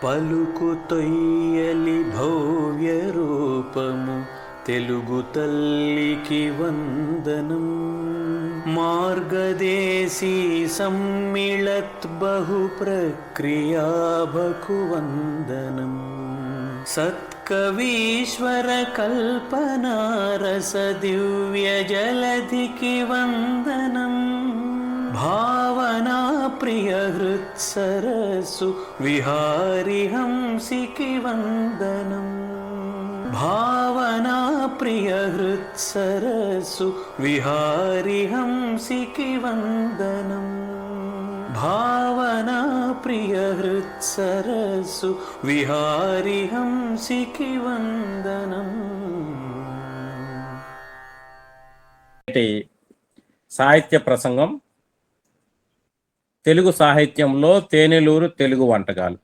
పలుకు తొయ్యలి భవ్య రూపము తెలుగు తల్లికి వందనం. మార్గదేశీ సమ్మిళత్ బహు ప్రక్రియాభకు వందనం. సత్కవీశ్వర కల్పనారస దివ్య జలధికి వందనం. భావనా ప్రియ హృత్సరస్సు విహారి హంసికి వందనం. భావనా ప్రియ హృత్సరస్సు విహారి హంసికి వందనం. భావనా ప్రియ హృత్సరస్సు విహారి హంసికి వందనం. సాహిత్య ప్రసంగం తెలుగు సాహిత్యంలో తేనెలూరు తెలుగు వంటకాలు.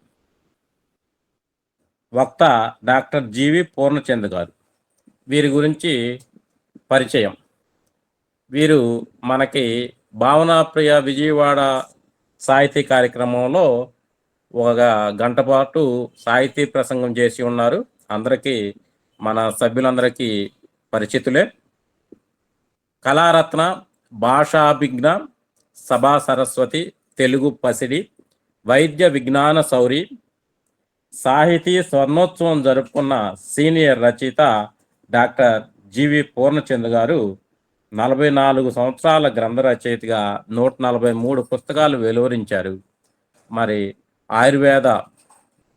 వక్త డాక్టర్ జీవి పూర్ణచంద్ గారు. వీరి గురించి పరిచయం. వీరు మనకి భావనాప్రియ విజయవాడ సాహితీ కార్యక్రమంలో ఒక గంట పాటు సాహితీ ప్రసంగం చేసి ఉన్నారు. అందరికీ, మన సభ్యులందరికీ పరిచితులే. కళారత్న, భాషాభిజ్ఞ, సభా సరస్వతి, తెలుగు పసిడి, వైద్య విజ్ఞాన శౌరి, సాహితీ స్వర్ణోత్సవం జరుపుకున్న సీనియర్ రచయిత డాక్టర్ జీవి పూర్ణచంద్ గారు 44 సంవత్సరాల గ్రంథ రచయితగా 143 పుస్తకాలు వెలువరించారు. మరి ఆయుర్వేద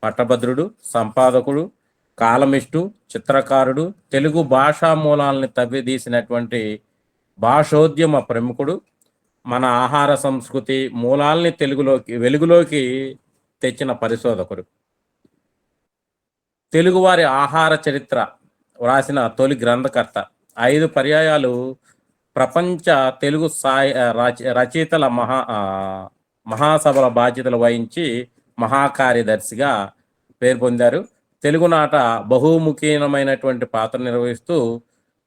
పట్టభద్రుడు, సంపాదకుడు, కాలమిస్టు, చిత్రకారుడు, తెలుగు భాషా మూలాలని తవ్విదీసినటువంటి భాషోద్యమ ప్రముఖుడు, మన ఆహార సంస్కృతి మూలాల్ని వెలుగులోకి తెచ్చిన పరిశోధకుడు, తెలుగువారి ఆహార చరిత్ర వ్రాసిన తొలి గ్రంథకర్త, 5 పర్యాయాలు ప్రపంచ తెలుగు రచయితల మహాసభల బాధ్యతలు వహించి మహాకార్యదర్శిగా పేరు పొందారు. తెలుగునాట బహుముఖీనమైనటువంటి పాత్ర నిర్వహిస్తూ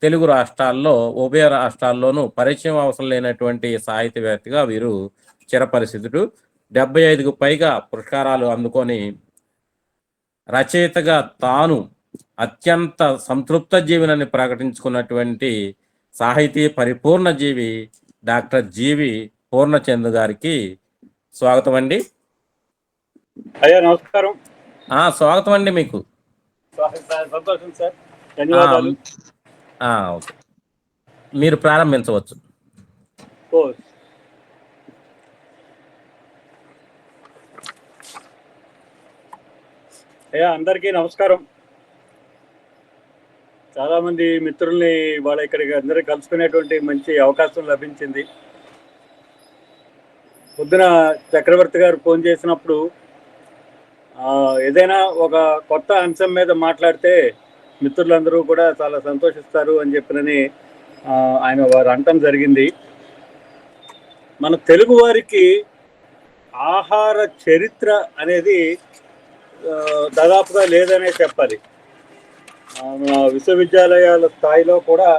తెలుగు రాష్ట్రాల్లో, ఉభయ రాష్ట్రాల్లోనూ పరిచయం అవసరం లేనటువంటి సాహితీవేత్తగా వీరు చిరపరిచితుడు. 75కు పైగా పురస్కారాలు అందుకొని రచయితగా తాను అత్యంత సంతృప్త జీవినని ప్రకటించుకున్నటువంటి సాహితీ పరిపూర్ణ జీవి డాక్టర్ జీవి పూర్ణచంద్ గారికి స్వాగతం అండి. అయ్యా నమస్కారం. స్వాగతం అండి మీకు. సంతోషం సార్, ధన్యవాదాలు. ఓకే, మీరు ప్రారంభించవచ్చు. అయ్యా అందరికీ నమస్కారం. చాలా మంది మిత్రుల్ని వాళ్ళ ఇక్కడికి అందరూ కలుసుకునేటువంటి మంచి అవకాశం లభించింది. పొద్దున చక్రవర్తి గారు ఫోన్ చేసినప్పుడు ఏదైనా ఒక కొత్త అంశం మీద మాట్లాడితే మిత్రులందరూ కూడా చాలా సంతోషిస్తారు అని చెప్పినని వారు అనటం జరిగింది. మన తెలుగు వారికి ఆహార చరిత్ర అనేది దాదాపుగా లేదనే చెప్పాలి. విశ్వవిద్యాలయాల స్థాయిలో కూడా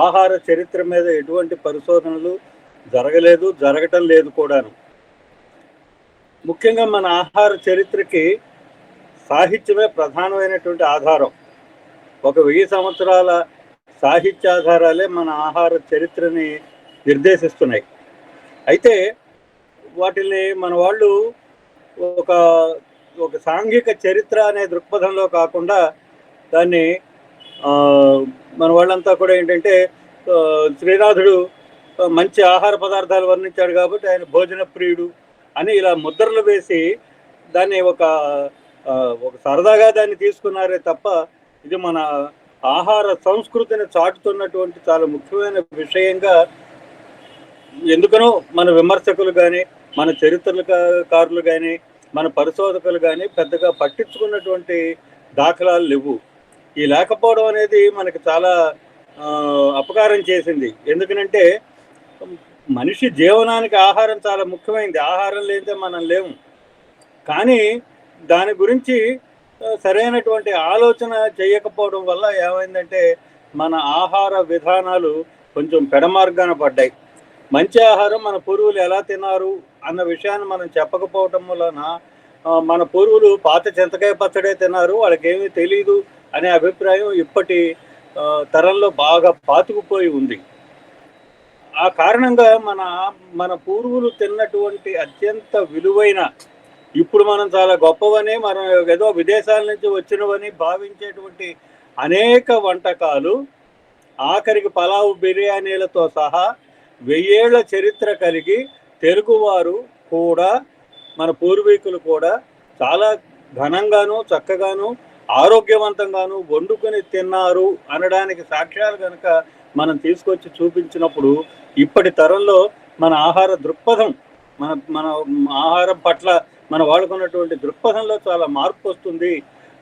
ఆహార చరిత్ర మీద ఎటువంటి పరిశోధనలు జరగలేదు, జరగటం లేదు కూడాను. ముఖ్యంగా మన ఆహార చరిత్రకి సాహిత్యమే ప్రధానమైనటువంటి ఆధారం. ఒక 1000 సంవత్సరాల సాహిత్య ఆధారాలే మన ఆహార చరిత్రని నిర్దేశిస్తున్నాయి. అయితే వాటిని మన వాళ్ళు ఒక సాంఘిక చరిత్ర అనే దృక్పథంలో కాకుండా దాన్ని మన వాళ్ళంతా కూడా ఏంటంటే శ్రీనాథుడు మంచి ఆహార పదార్థాలు వర్ణించాడు కాబట్టి ఆయన భోజన ప్రియుడు అని ఇలా ముద్రలు వేసి దాన్ని ఒక సరదాగా దాన్ని తీసుకున్నారే తప్ప ఇది మన ఆహార సంస్కృతిని చాటుతున్నటువంటి చాలా ముఖ్యమైన విషయంగా ఎందుకనో మన విమర్శకులు కానీ, మన చరిత్రకారులు కానీ, మన పరిశోధకులు కానీ పెద్దగా పట్టించుకున్నటువంటి దాఖలాలు లేవు. ఈ లేకపోవడం అనేది మనకి చాలా అపకారం చేసింది. ఎందుకనంటే మనిషి జీవనానికి ఆహారం చాలా ముఖ్యమైనది. ఆహారం లేనిదే మనం లేము. కానీ దాని గురించి సరైనటువంటి ఆలోచన చేయకపోవడం వల్ల ఏమైందంటే మన ఆహార విధానాలు కొంచెం పెడమార్గాన పడ్డాయి. మంచి ఆహారం మన పూర్వులు ఎలా తిన్నారు అన్న విషయాన్ని మనం చెప్పకపోవటం వలన మన పూర్వులు పాత చింతకాయ పచ్చడే తిన్నారు, వాళ్ళకి ఏమీ తెలియదు అనే అభిప్రాయం ఇప్పటి తరంలో బాగా పాతుకుపోయి ఉంది. ఆ కారణంగా మన పూర్వులు తిన్నటువంటి అత్యంత విలువైన, ఇప్పుడు మనం చాలా గొప్పవని, మనం ఏదో విదేశాల నుంచి వచ్చినవని భావించేటువంటి అనేక వంటకాలు, ఆఖరికి పలావు బిర్యానీలతో సహా 1000 ఏళ్ల చరిత్ర కలిగి తెలుగువారు కూడా, మన పూర్వీకులు కూడా చాలా ఘనంగాను, చక్కగాను, ఆరోగ్యవంతంగాను వండుకొని తిన్నారు అనడానికి సాక్ష్యాలు కనుక మనం తీసుకొచ్చి చూపించినప్పుడు ఇప్పటి తరంలో మన ఆహార దృక్పథం, మన మన ఆహారం పట్ల మన వాడుకున్నటువంటి దృక్పథంలో చాలా మార్పు వస్తుంది.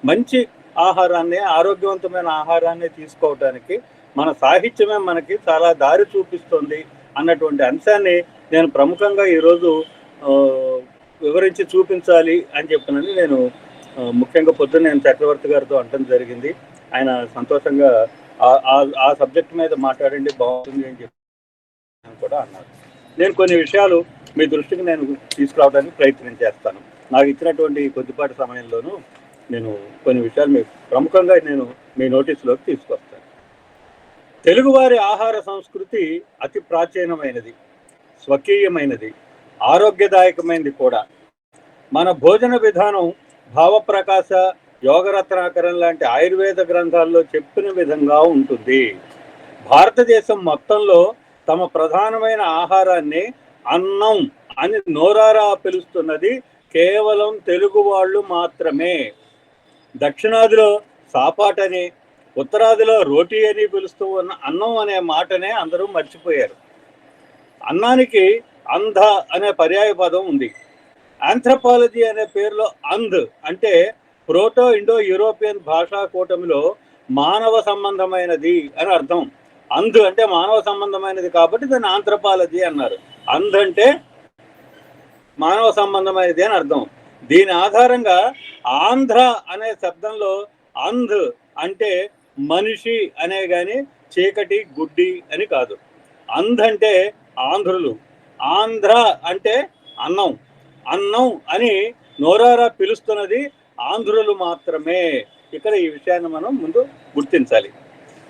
మంచి ఆహారాన్ని, ఆరోగ్యవంతమైన ఆహారాన్ని తీసుకోవడానికి మన సాహిత్యమే మనకి చాలా దారి చూపిస్తుంది అన్నటువంటి అంశాన్ని నేను ప్రముఖంగా ఈరోజు వివరించి చూపించాలి అని చెప్పినని నేను ముఖ్యంగా పొద్దున్న నేను చక్రవర్తి గారితో అనడం జరిగింది. ఆయన సంతోషంగా ఆ సబ్జెక్ట్ మీద మాట్లాడండి, బాగుంటుంది అని చెప్పి కూడా అన్నారు. నేను కొన్ని విషయాలు మీ దృష్టికి నేను తీసుకురావడానికి ప్రయత్నం చేస్తాను. నాకు ఇచ్చినటువంటి కొద్దిపాటి సమయంలోనూ నేను కొన్ని విషయాలు ప్రముఖంగా నేను మీ నోటీసులోకి తీసుకొస్తాను. తెలుగువారి ఆహార సంస్కృతి అతి ప్రాచీనమైనది, స్వకీయమైనది, ఆరోగ్యదాయకమైనది కూడా. మన భోజన విధానం భావప్రకాశ, యోగరత్నాకరం లాంటి ఆయుర్వేద గ్రంథాల్లో చెప్పిన విధంగా ఉంటుంది. భారతదేశం మొత్తంలో తమ ప్రధానమైన ఆహారాన్ని అన్నం అని నోరారా పిలుస్తున్నది కేవలం తెలుగు వాళ్ళు మాత్రమే. దక్షిణాదిలో సాపాటని, ఉత్తరాదిలో రోటీ అని పిలుస్తూ ఉన్న అన్నం అనే మాటనే అందరూ మర్చిపోయారు. అన్నానికి అంధ అనే పర్యాయ పదం ఉంది. ఆంథ్రపాలజీ అనే పేరులో అంధ్ అంటే ప్రోటో ఇండో యూరోపియన్ భాషా కూటమిలో మానవ సంబంధమైనది అని అర్థం. అంధ్ అంటే మానవ సంబంధమైనది కాబట్టి దాన్ని ఆంథ్రపాలజీ అన్నారు. అంధ్ అంటే మానవ సంబంధమైనది అని అర్థం. దీని ఆధారంగా ఆంధ్ర అనే శబ్దంలో అంధ్ అంటే మనిషి అనే గాని చీకటి, గుడ్డి అని కాదు. అంధ్ అంటే ఆంధ్రులు, ఆంధ్ర అంటే అన్నం. అన్నం అని నోరారా పిలుస్తున్నది ఆంధ్రులు మాత్రమే. ఇక్కడ ఈ విషయాన్ని మనం ముందు గుర్తించాలి.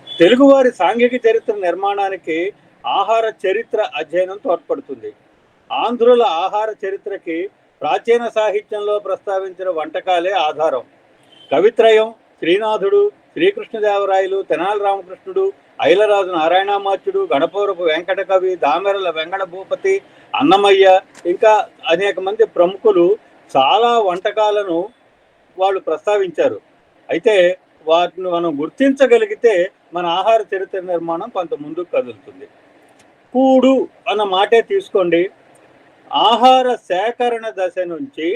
తెలుగువారి సాంఘిక చరిత్ర నిర్మాణానికి ఆహార చరిత్ర అధ్యయనం తోడ్పడుతుంది. ఆంధ్రుల ఆహార చరిత్రకి ప్రాచీన సాహిత్యంలో ప్రస్తావించిన వంటకాలే ఆధారం. కవిత్రయం, శ్రీనాథుడు, శ్రీకృష్ణదేవరాయలు, తెనాలి రామకృష్ణుడు, ఐలరాజు నారాయణామాత్యుడు, గణపవరపు వెంకట కవి, దామెరల వెంకట భూపతి, అన్నమయ్య, ఇంకా అనేక మంది ప్రముఖులు చాలా వంటకాలను వాళ్ళు ప్రస్తావించారు. అయితే వాటిని మనం గుర్తించగలిగితే మన ఆహార చరిత్ర నిర్మాణం కొంత ముందుకు కదులుతుంది. కూడు అన్న మాటే తీసుకోండి. ఆహార సేకరణ దశ నుంచి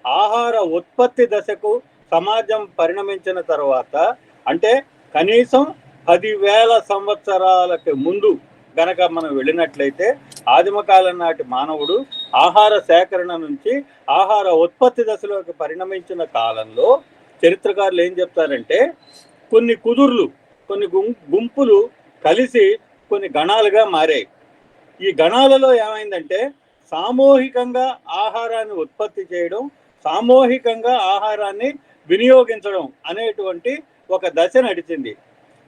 ఆహార ఉత్పత్తి దశకు సమాజం పరిణమించిన తర్వాత, అంటే కనీసం 10,000 సంవత్సరాలకి ముందు గనక మనం వెళ్ళినట్లయితే ఆదిమకాలం నాటి మానవుడు ఆహార సేకరణ నుంచి ఆహార ఉత్పత్తి దశలోకి పరిణమించిన కాలంలో చరిత్రకారులు ఏం చెప్తారంటే, కొన్ని కుదుర్లు, కొన్ని గుంపులు కలిసి కొన్ని గణాలుగా మారాయి. ఈ గణాలలో ఏమైందంటే సామూహికంగా ఆహారాన్ని ఉత్పత్తి చేయడం, సామూహికంగా ఆహారాన్ని వినియోగించడం అనేటువంటి ఒక దశ నడిచింది.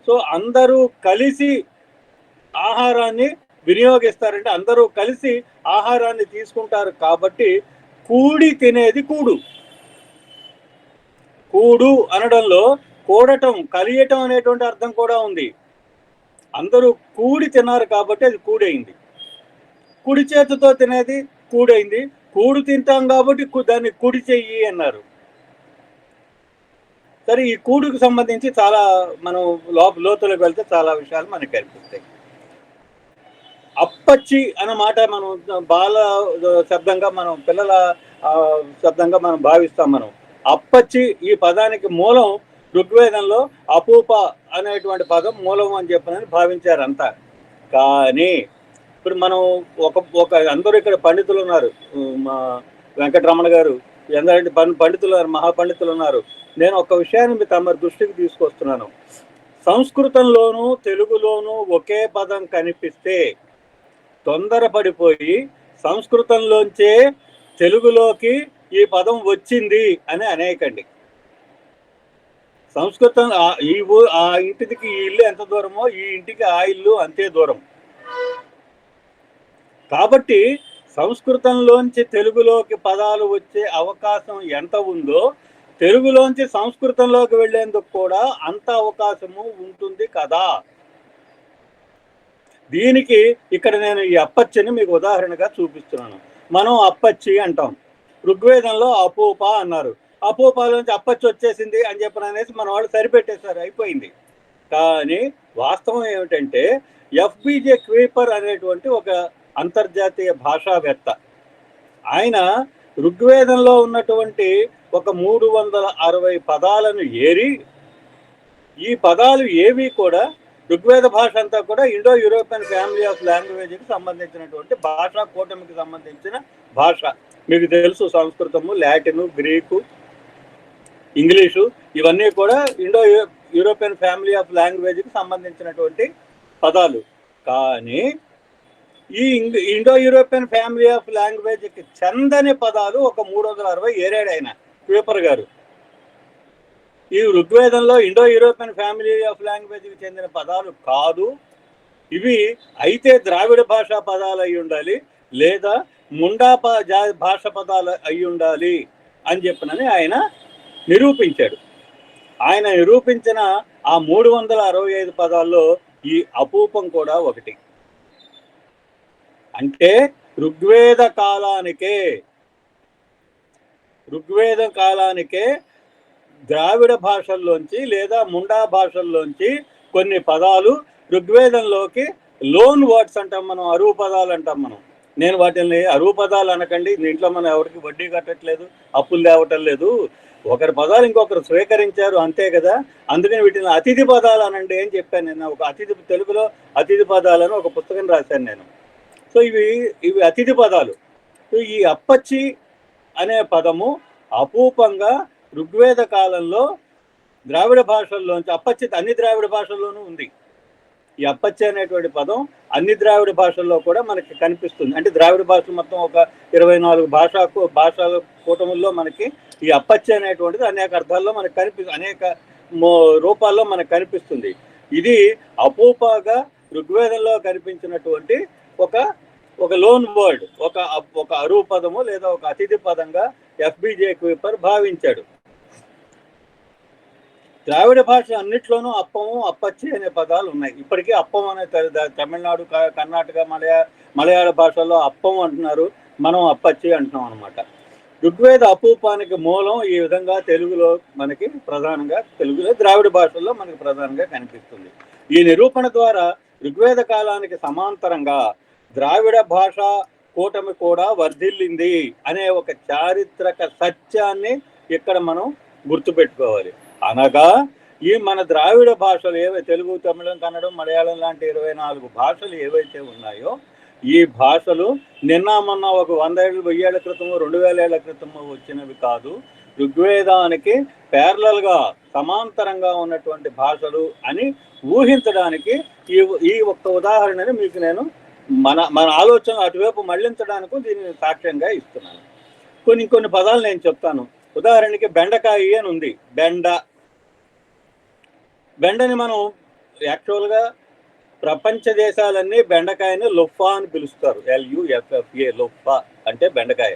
సో అందరూ కలిసి ఆహారాన్ని వినియోగిస్తారంటే అందరూ కలిసి ఆహారాన్ని తీసుకుంటారు కాబట్టి కూడి తినేది కూడు. కూడు అనడంలో కూడటం, కలియటం అనేటువంటి అర్థం కూడా ఉంది. అందరూ కూడి తిన్నారు కాబట్టి అది కూడైంది. కుడి చేతితో తినేది కూడైంది. కూడు తింటాం కాబట్టి దాన్ని కుడి చెయ్యి అన్నారు. సరే, ఈ కూడుకు సంబంధించి చాలా మనం లోతులకు వెళ్తే చాలా విషయాలు మనకి కనిపిస్తాయి. అప్పచ్చి అన్న మాట మనం బాల శబ్దంగా, మనం పిల్లల శబ్దంగా మనం భావిస్తాం. మనం అప్పచ్చి ఈ పదానికి మూలం ఋగ్వేదంలో అపూప అనేటువంటి పదం మూలం అని చెప్పనని భావించారంతా. కానీ ఇప్పుడు మనం ఒక అందరూ ఇక్కడ పండితులు ఉన్నారు, మా వెంకటరమణ గారు, ఎందరంటే పండితులు ఉన్నారు, మహాపండితులు ఉన్నారు. నేను ఒక విషయాన్ని తమ దృష్టికి తీసుకొస్తున్నాను. సంస్కృతంలోనూ తెలుగులోనూ ఒకే పదం కనిపిస్తే తొందరపడిపోయి సంస్కృతంలోంచే తెలుగులోకి ఈ పదం వచ్చింది అని అనేకండి. సంస్కృతం ఆ ఇంటికి ఈ ఇల్లు ఎంత దూరమో ఈ ఇంటికి ఆ ఇల్లు అంతే దూరం. కాబట్టి సంస్కృతంలోంచి తెలుగులోకి పదాలు వచ్చే అవకాశం ఎంత ఉందో తెలుగులోంచి సంస్కృతంలోకి వెళ్లేందుకు కూడా అంత అవకాశము ఉంటుంది కదా. దీనికి ఇక్కడ నేను ఈ అప్పచ్చిని మీకు ఉదాహరణగా చూపిస్తున్నాను. మనం అప్పచ్చి అంటాం, ఋగ్వేదంలో అపూప అన్నారు, అపూపాలోంచి అప్పచ్చి వచ్చేసింది అని చెప్పిన అనేసి మన వాళ్ళు సరిపెట్టేశారు, అయిపోయింది. కానీ వాస్తవం ఏమిటంటే ఎఫ్బిజే క్వీపర్ అనేటువంటి ఒక అంతర్జాతీయ భాషావేత్త, ఆయన ఋగ్వేదంలో ఉన్నటువంటి ఒక 360 పదాలను ఏరి, ఈ పదాలు ఏవి కూడా ఋగ్వేద భాష అంతా కూడా ఇండో యూరోపియన్ ఫ్యామిలీ ఆఫ్ లాంగ్వేజ్కి సంబంధించినటువంటి భాషా కూటమికి సంబంధించిన భాష. మీకు తెలుసు సంస్కృతము, లాటిను, గ్రీకు, ఇంగ్లీషు ఇవన్నీ కూడా ఇండో యూరోపియన్ ఫ్యామిలీ ఆఫ్ లాంగ్వేజ్కి సంబంధించినటువంటి పదాలు. కానీ ఈ ఇండో యూరోపియన్ ఫ్యామిలీ ఆఫ్ లాంగ్వేజ్కి చెందని పదాలు ఒక 360 ఏరాడు ఆయన క్వీపర్ గారు. ఈ ఋగ్వేదంలో ఇండో యూరోపియన్ ఫ్యామిలీ ఆఫ్ లాంగ్వేజ్కి చెందిన పదాలు కాదు ఇవి, అయితే ద్రావిడ భాషా పదాలు అయి ఉండాలి లేదా ముండా భాష పదాలు అయి ఉండాలి అని చెప్పనని ఆయన నిరూపించాడు. ఆయన నిరూపించిన ఆ 365 పదాల్లో ఈ అపూపం కూడా ఒకటి. అంటే ఋగ్వేద కాలానికే ద్రావిడ భాషల్లోంచి లేదా ముండా భాషల్లోంచి కొన్ని పదాలు ఋగ్వేదంలోకి లోన్ వర్డ్స్ అంటాం మనం, అరువు పదాలు అంటాం మనం. నేను వాటిని అరువు పదాలు అనకండి, దీంట్లో మనం ఎవరికి వడ్డీ కట్టట్లేదు, అప్పులు తేవటం లేదు. ఒకరి పదాలు ఇంకొకరు స్వీకరించారు అంతే కదా, అందుకని వీటిని అతిథి పదాలు అనండి అని చెప్పాను నేను. ఒక అతిథి, తెలుగులో అతిథి పదాలను ఒక పుస్తకం రాశాను నేను. సో ఇవి అతిథి పదాలు. ఈ అప్పచ్చి అనే పదము అపూపంగా ఋగ్వేద కాలంలో ద్రావిడ భాషల్లోంచి, అప్పచ్చి అన్ని ద్రావిడ భాషల్లోనూ ఉంది. ఈ అప్పచ్చి అనేటువంటి పదం అన్ని ద్రావిడ భాషల్లో కూడా మనకి కనిపిస్తుంది. అంటే ద్రావిడ భాషలు మొత్తం ఒక 24 భాషల కూటముల్లో మనకి ఈ అప్పచ్చి అనేటువంటిది అనేక అర్థాల్లో మనకు అనేక రూపాల్లో మనకు కనిపిస్తుంది. ఇది అపూపగా ఋగ్వేదంలో కనిపించినటువంటి ఒక లోన్ వర్డ్, ఒక అరువు పదము లేదా ఒక అతిథి పదంగా ఎఫ్బిజే క్వీపర్ భావించాడు. ద్రావిడ భాష అన్నిట్లోనూ అప్పము, అప్పచ్చి అనే పదాలు ఉన్నాయి. ఇప్పటికీ అప్పం అనే తమిళనాడు, కర్ణాటక, మలయాళ భాషల్లో అప్పం అంటున్నారు, మనం అప్పచ్చి అంటున్నాం అనమాట. ఋగ్వేద అపూపానికి మూలం ఈ విధంగా తెలుగులో మనకి ప్రధానంగా, తెలుగులో ద్రావిడ భాషల్లో మనకి ప్రధానంగా కనిపిస్తుంది. ఈ నిరూపణ ద్వారా ఋగ్వేద కాలానికి సమాంతరంగా ద్రావిడ భాష కూటమి కూడా వర్ధిల్లింది అనే ఒక చారిత్రక సత్యాన్ని ఇక్కడ మనం గుర్తుపెట్టుకోవాలి. అనగా ఈ మన ద్రావిడ భాషలు తెలుగు, తమిళం, కన్నడం, మలయాళం లాంటి 24 భాషలు ఏవైతే ఉన్నాయో ఈ భాషలు నిన్న మొన్న ఒక 100 ఏళ్ళు, 1000 ఏళ్ల క్రితము, 2000 ఏళ్ల క్రితము వచ్చినవి కాదు. ఋగ్వేదానికి ప్యారలల్గా సమాంతరంగా ఉన్నటువంటి భాషలు అని ఊహించడానికి ఈ ఒక్క ఉదాహరణని మీకు నేను మన ఆలోచన అటువైపు మళ్లించడానికి దీన్ని సాక్ష్యంగా ఇస్తున్నాను. కొన్ని పదాలు నేను చెప్తాను. ఉదాహరణకి బెండకాయ అని ఉంది. బెండని మనం యాక్చువల్గా ప్రపంచ దేశాలన్నీ బెండకాయని లుఫా అని పిలుస్తారు. LUFFA, లుఫా అంటే బెండకాయ.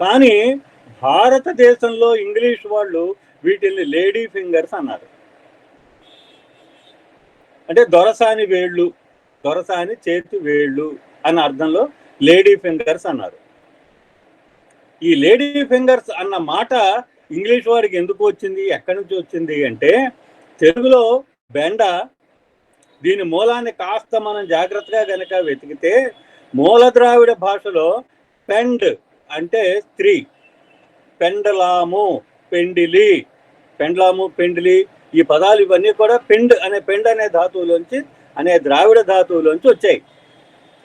కానీ భారతదేశంలో ఇంగ్లీష్ వాళ్ళు వీటిని లేడీ ఫింగర్స్ అన్నారు. అంటే దొరసాని వేళ్ళు, దొరసాని చేతి వేళ్ళు అన్న అర్థంలో లేడీ ఫింగర్స్ అన్నారు. ఈ లేడీ ఫింగర్స్ అన్న మాట ఇంగ్లీష్ వాడికి ఎందుకు వచ్చింది, ఎక్కడి నుంచి వచ్చింది అంటే తెలుగులో బెండ, దీని మూలాన్ని కాస్త మనం జాగ్రత్తగా కనుక వెతికితే మూల ద్రావిడ భాషలో పెండ్ అంటే స్త్రీ, పెండలాము, పెండిలి, పెండ్లాము, పెండిలి ఈ పదాలు ఇవన్నీ కూడా పెండ్ అనే ధాతువులోంచి, అనే ద్రావిడ ధాతువులోంచి వచ్చాయి.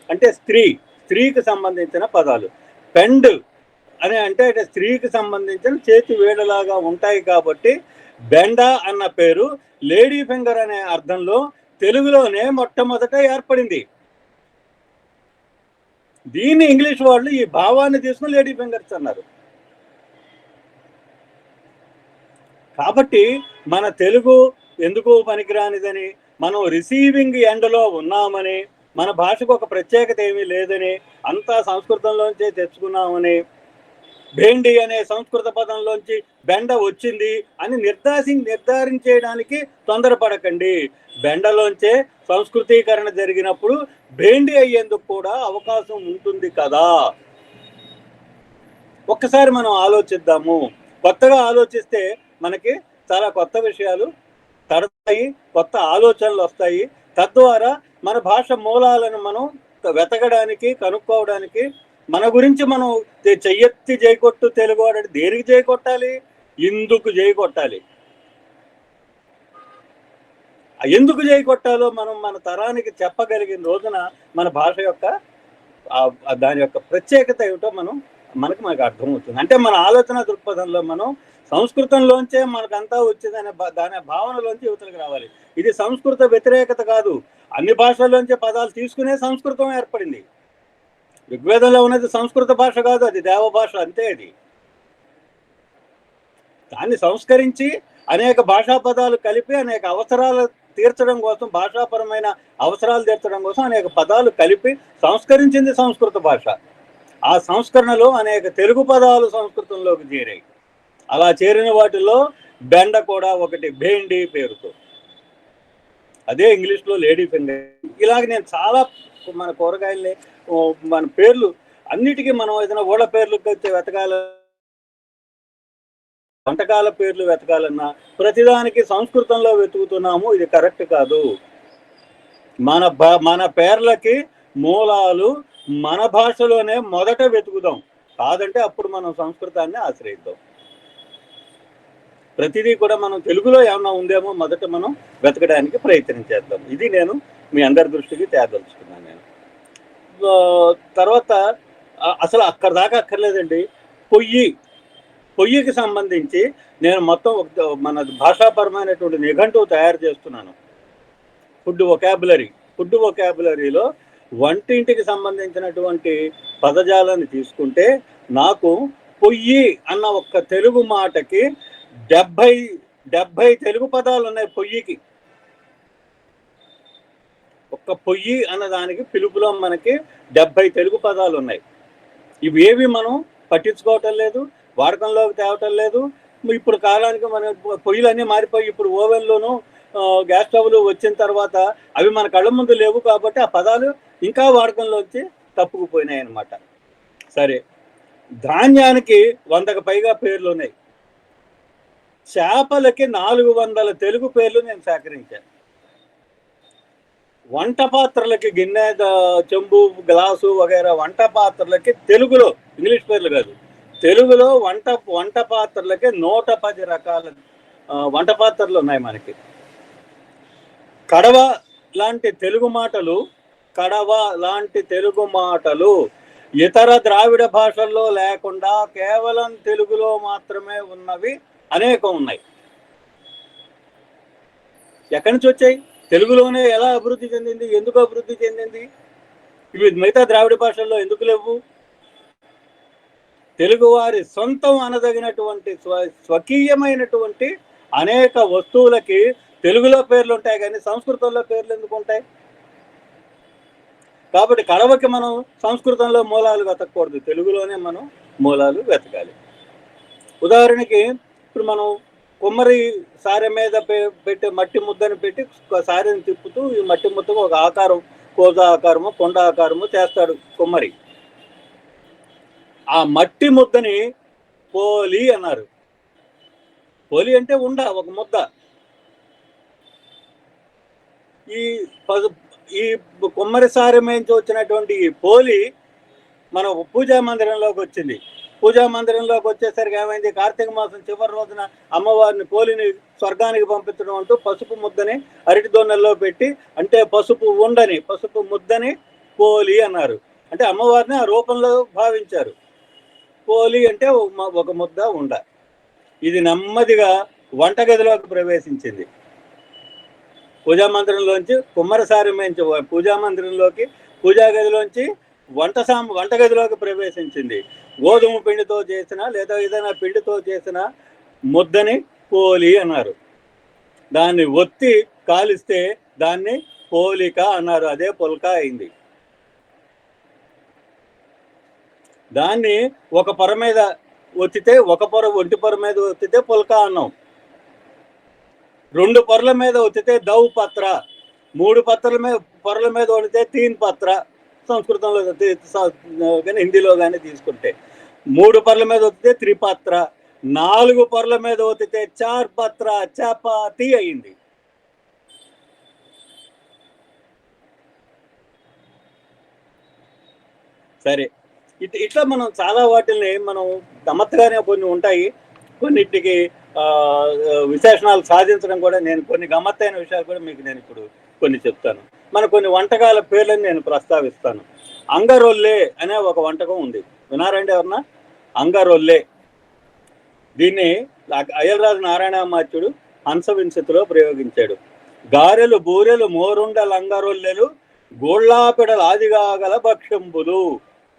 అంటే స్త్రీకి సంబంధించిన పదాలు. పెండ్ అంటే స్త్రీకి సంబంధించిన చేతి వేడలాగా ఉంటాయి కాబట్టి బెండ అన్న పేరు లేడీ ఫింగర్ అనే అర్థంలో తెలుగులోనే మొట్టమొదట ఏర్పడింది. దీన్ని ఇంగ్లీష్ వాళ్ళు ఈ భావాన్ని తీసుకుని లేడీ ఫింగర్స్ అన్నారు. కాబట్టి మన తెలుగు ఎందుకు పనికిరానిదని, మనం రిసీవింగ్ ఎండ్లో ఉన్నామని, మన భాషకు ఒక ప్రత్యేకత ఏమీ లేదని, అంతా సంస్కృతంలోంచే తెచ్చుకున్నామని, భేండి అనే సంస్కృత పదంలోంచి బెండ వచ్చింది అని నిర్ధారించేయడానికి తొందరపడకండి. బెండలోంచే సంస్కృతీకరణ జరిగినప్పుడు భేండి అయ్యేందుకు కూడా అవకాశం ఉంటుంది కదా. ఒక్కసారి మనం ఆలోచిద్దాము. కొత్తగా ఆలోచిస్తే మనకి చాలా కొత్త విషయాలు తడతాయి, కొత్త ఆలోచనలు వస్తాయి. తద్వారా మన భాష మూలాలను మనం వెతకడానికి, కనుక్కోవడానికి, మన గురించి మనం చెయ్యెత్తి జైకొట్టు తెలుగు వాడు దేనికి జైకొట్టాలి, ఎందుకు జైకొట్టాలి, ఎందుకు జైకొట్టాలో మనం మన తరానికి చెప్పగలిగిన రోజున మన భాష యొక్క దాని యొక్క ప్రత్యేకత ఏమిటో మనకు అర్థమవుతుంది. అంటే మన ఆలోచన దృక్పథంలో మనం సంస్కృతంలోంచే మనకంతా వచ్చిందనే దాని భావనలోంచి యువతలకు రావాలి. ఇది సంస్కృత వ్యతిరేకత కాదు. అన్ని భాషల్లోంచే పదాలు తీసుకునే సంస్కృతం ఏర్పడింది. ఋగ్వేదంలో ఉన్నది సంస్కృత భాష కాదు, అది దేవ భాష, అంతే. అది దాన్ని సంస్కరించి అనేక భాషా పదాలు కలిపి అనేక అవసరాలు తీర్చడం కోసం, భాషాపరమైన అవసరాలు తీర్చడం కోసం అనేక పదాలు కలిపి సంస్కరించింది సంస్కృత భాష. ఆ సంస్కరణలో అనేక తెలుగు పదాలు సంస్కృతంలోకి చేరాయి. అలా చేరిన వాటిలో బెండ కూడా ఒకటి, భేండి పేరుతో. అదే ఇంగ్లీష్లో లేడీ ఫింగర్. ఇలాగ నేను చాలా మన కూరగాయల్ని, మన పేర్లు అన్నిటికీ మనం ఏదైనా ఊళ్ళ పేర్లు వంటకాల పేర్లు వెతకాలన్నా ప్రతిదానికి సంస్కృతంలో వెతుకుతున్నాము. ఇది కరెక్ట్ కాదు. మన పేర్లకి మూలాలు మన భాషలోనే మొదట వెతుకుదాం. కాదంటే అప్పుడు మనం సంస్కృతాన్ని ఆశ్రయిద్దాం. ప్రతిదీ కూడా మనం తెలుగులో ఏమన్నా ఉందేమో మొదట మనం వెతకడానికి ప్రయత్నం చేద్దాం. ఇది నేను మీ అందరి దృష్టికి తేదలుచుకున్నాను. నేను తర్వాత అసలు అక్కడ దాకా అక్కర్లేదండి. పొయ్యికి సంబంధించి నేను మొత్తం మన భాషాపరమైనటువంటి నిఘంటువు తయారు చేస్తున్నాను. ఫుడ్ వొకాబులరీలో వంటింటికి సంబంధించినటువంటి పదజాలాన్ని తీసుకుంటే నాకు పొయ్యి అన్న ఒక్క తెలుగు మాటకి 70 తెలుగు పదాలు ఉన్నాయి. పొయ్యికి, ఒక్క పొయ్యి అన్న దానికి పిలుపులో మనకి 70 తెలుగు పదాలు ఉన్నాయి. ఇవి ఏవి మనం పట్టించుకోవటం లేదు, వాడకంలోకి తేవటం లేదు. ఇప్పుడు కాలానికి మన పొయ్యిలన్నీ మారిపోయి ఇప్పుడు ఓవెన్లోనూ గ్యాస్ స్టవ్లు వచ్చిన తర్వాత అవి మన కళ్ళ ముందు లేవు కాబట్టి ఆ పదాలు ఇంకా వాడకంలోంచి తప్పుకుపోయినాయి అన్నమాట. సరే, ధాన్యానికి 100కు పైగా పేర్లు ఉన్నాయి. చేపలకి 400 తెలుగు పేర్లు నేను సేకరించాను. వంట పాత్రలకి గిన్నె, చెంబు, గ్లాసు వగైరా వంట పాత్రలకి తెలుగులో, ఇంగ్లీష్ పేర్లు కాదు, తెలుగులో వంట పాత్రలకి 110 రకాల వంట పాత్రలు ఉన్నాయి మనకి. కడవ లాంటి తెలుగు మాటలు ఇతర ద్రావిడ భాషల్లో లేకుండా కేవలం తెలుగులో మాత్రమే ఉన్నవి అనేకం ఉన్నాయి. ఎక్కడి నుంచి వచ్చాయి? తెలుగులోనే ఎలా అభివృద్ధి చెందింది? ఎందుకు అభివృద్ధి చెందింది? ఇవి మిగతా ద్రావిడ భాషల్లో ఎందుకు లేవు? తెలుగువారి సొంతం అనదగినటువంటి స్వకీయమైనటువంటి అనేక వస్తువులకి తెలుగులో పేర్లు ఉంటాయి, కానీ సంస్కృతంలో పేర్లు ఎందుకు ఉంటాయి? కాబట్టి కడవకి మనం సంస్కృతంలో మూలాలు వెతకూడదు, తెలుగులోనే మనం మూలాలు వెతకాలి. ఉదాహరణకి ఇప్పుడు మనం కుమ్మరి సారె మీద పెట్టి మట్టి ముద్దని పెట్టి సారెని తిప్పుతూ ఈ మట్టి ముద్దకు ఒక ఆకారం, కోజ ఆకారము, కొండ ఆకారము చేస్తాడు కుమ్మరి. ఆ మట్టి ముద్దని పోలి అన్నారు. పోలి అంటే ఒక ముద్ద. ఈ కుమ్మరి సారె నుంచి వచ్చినటువంటి ఈ పోలి మన పూజా మందిరంలోకి వచ్చింది. పూజా మందిరంలోకి వచ్చేసరికి ఏమైంది? కార్తీక మాసం చివరి రోజున అమ్మవారిని పోలిని స్వర్గానికి పంపించడం అంటూ పసుపు ముద్దని అరటి దొన్నెల్లో పెట్టి, అంటే పసుపు ముద్దని పోలి అన్నారు. అంటే అమ్మవారిని ఆ రూపంలో భావించారు. పోలి అంటే ఒక ముద్ద ఉండ. ఇది నెమ్మదిగా వంటగదిలోకి ప్రవేశించింది. పూజా మందిరంలోంచి కుమ్మరసారి నుంచి పూజా మందిరంలోకి, పూజా గదిలోంచి వంటగదిలోకి ప్రవేశించింది. గోధుమ పిండితో చేసిన లేదా ఏదైనా పిండితో చేసిన ముద్దని పోలి అన్నారు. దాన్ని ఒత్తి కాలిస్తే దాన్ని పోలిక అన్నారు. అదే పుల్క అయింది. దాన్ని ఒక పొర మీద ఒత్తితే, ఒక పొర ఒంటి పొర మీద ఒత్తితే పుల్క అన్నాం. 2 పొరల మీద ఒత్తితే దౌ పత్ర, 3 పొరల మీద ఒడితే తీన్ పత్ర. సంస్కృతంలో కానీ హిందీలో కానీ తీసుకుంటే 3 పొరల మీద ఒత్తితే త్రిపత్ర, 4 పొరల మీద ఒత్తితే చార్ పత్ర, చపాతి అయింది. సరే, ఇట్లా మనం చాలా వాటిని మనం గమ్మత్తుగానే కొన్ని ఉంటాయి, కొన్నిటికి విశేషణాలు సాధించడం కూడా. నేను కొన్ని గమ్మత్తైన విషయాలు కూడా మీకు నేను ఇప్పుడు కొన్ని చెప్తాను. మన కొన్ని వంటకాల పేర్లను నేను ప్రస్తావిస్తాను. అంగరొల్లే అనే ఒక వంటకం ఉంది, వినారండి ఎవరన్నా? అంగరొల్లే. దీన్ని అయ్యలరాజు నారాయణమాచ్యుడు హంసవింశతిలో ప్రయోగించాడు. గారెలు, బూరెలు, మోరుండల, అంగరొల్లెలు, గోళ్ళాపెడలు, ఆదిగాగల భక్ష్యంబులు.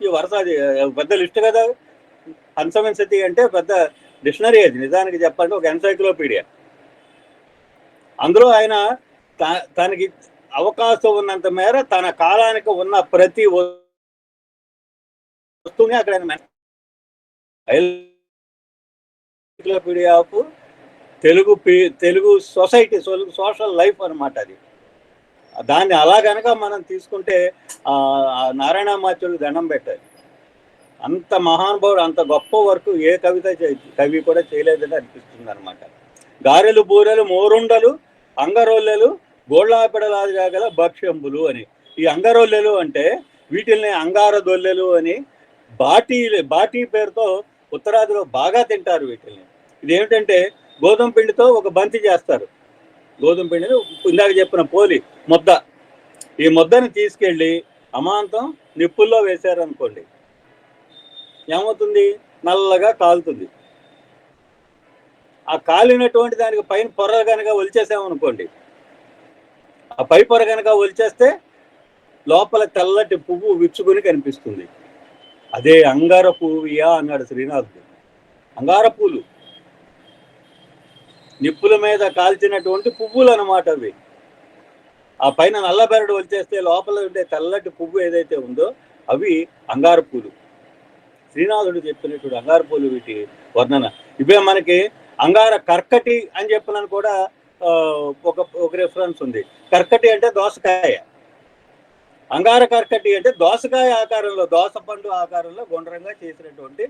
ఈ వరుస పెద్ద లిస్ట్ కదా. హంసవింశతి అంటే పెద్ద డిక్షనరీ, అది నిజానికి చెప్పండి ఒక ఎన్సైక్లోపీడియా. అందులో ఆయన తనకి అవకాశం ఉన్నంత మేర తన కాలానికి ఉన్న ప్రతి వస్తువుని అక్కడ encyclopedia of Telugu society, social life అనమాట అది. దాన్ని అలా కనుక మనం తీసుకుంటే నారాయణమాచ్యుడికి దండం పెట్టాలి. అంత మహానుభావుడు, అంత గొప్ప వర్క్ ఏ కవి కూడా చేయలేదని అనిపిస్తుంది అనమాట. గారెలు, బూరెలు, మోరుండలు, అంగరోల్లెలు, గోళ్ళాపెడలాగల భక్ష్యంబులు అని. ఈ అంగరోల్లెలు అంటే వీటిల్ని అంగార దొల్లెలు అని బాటీ పేరుతో ఉత్తరాదిలో బాగా తింటారు వీటిల్ని. ఇదేమిటంటే గోధుమ పిండితో ఒక బంతి చేస్తారు. గోధుమ పిండిని ఇందాక చెప్పిన పోలి ముద్ద, ఈ ముద్దని తీసుకెళ్ళి అమాంతం నిప్పుల్లో వేశారనుకోండి, ఏమవుతుంది? నల్లగా కాలుతుంది. ఆ కాలినటువంటి దానికి పైన పొర కనుక ఒలిచేసామనుకోండి, ఆ పై పొర కనుక ఒలిచేస్తే లోపల తెల్లటి పువ్వు విచ్చుకొని కనిపిస్తుంది. అదే అంగార పువ్వుయా అన్నాడు శ్రీనాథుడు. అంగార పూలు, నిప్పుల మీద కాల్చినటువంటి పువ్వులు అన్నమాట అవి. ఆ పైన నల్లబెరడు వచ్చేస్తే లోపల ఉండే తెల్లటి పువ్వు ఏదైతే ఉందో అవి అంగార పూలు. శ్రీనాథుడు చెప్పినటువంటి అంగార పూలు వీటి వర్ణన. ఇవే మనకి అంగార కర్కటి అని చెప్పినని కూడా ఒక రెఫరెన్స్ ఉంది. కర్కటి అంటే దోసకాయ, అంగార కర్కటి అంటే దోసకాయ ఆకారంలో, దోస పండు ఆకారంలో గుండ్రంగా చేసినటువంటి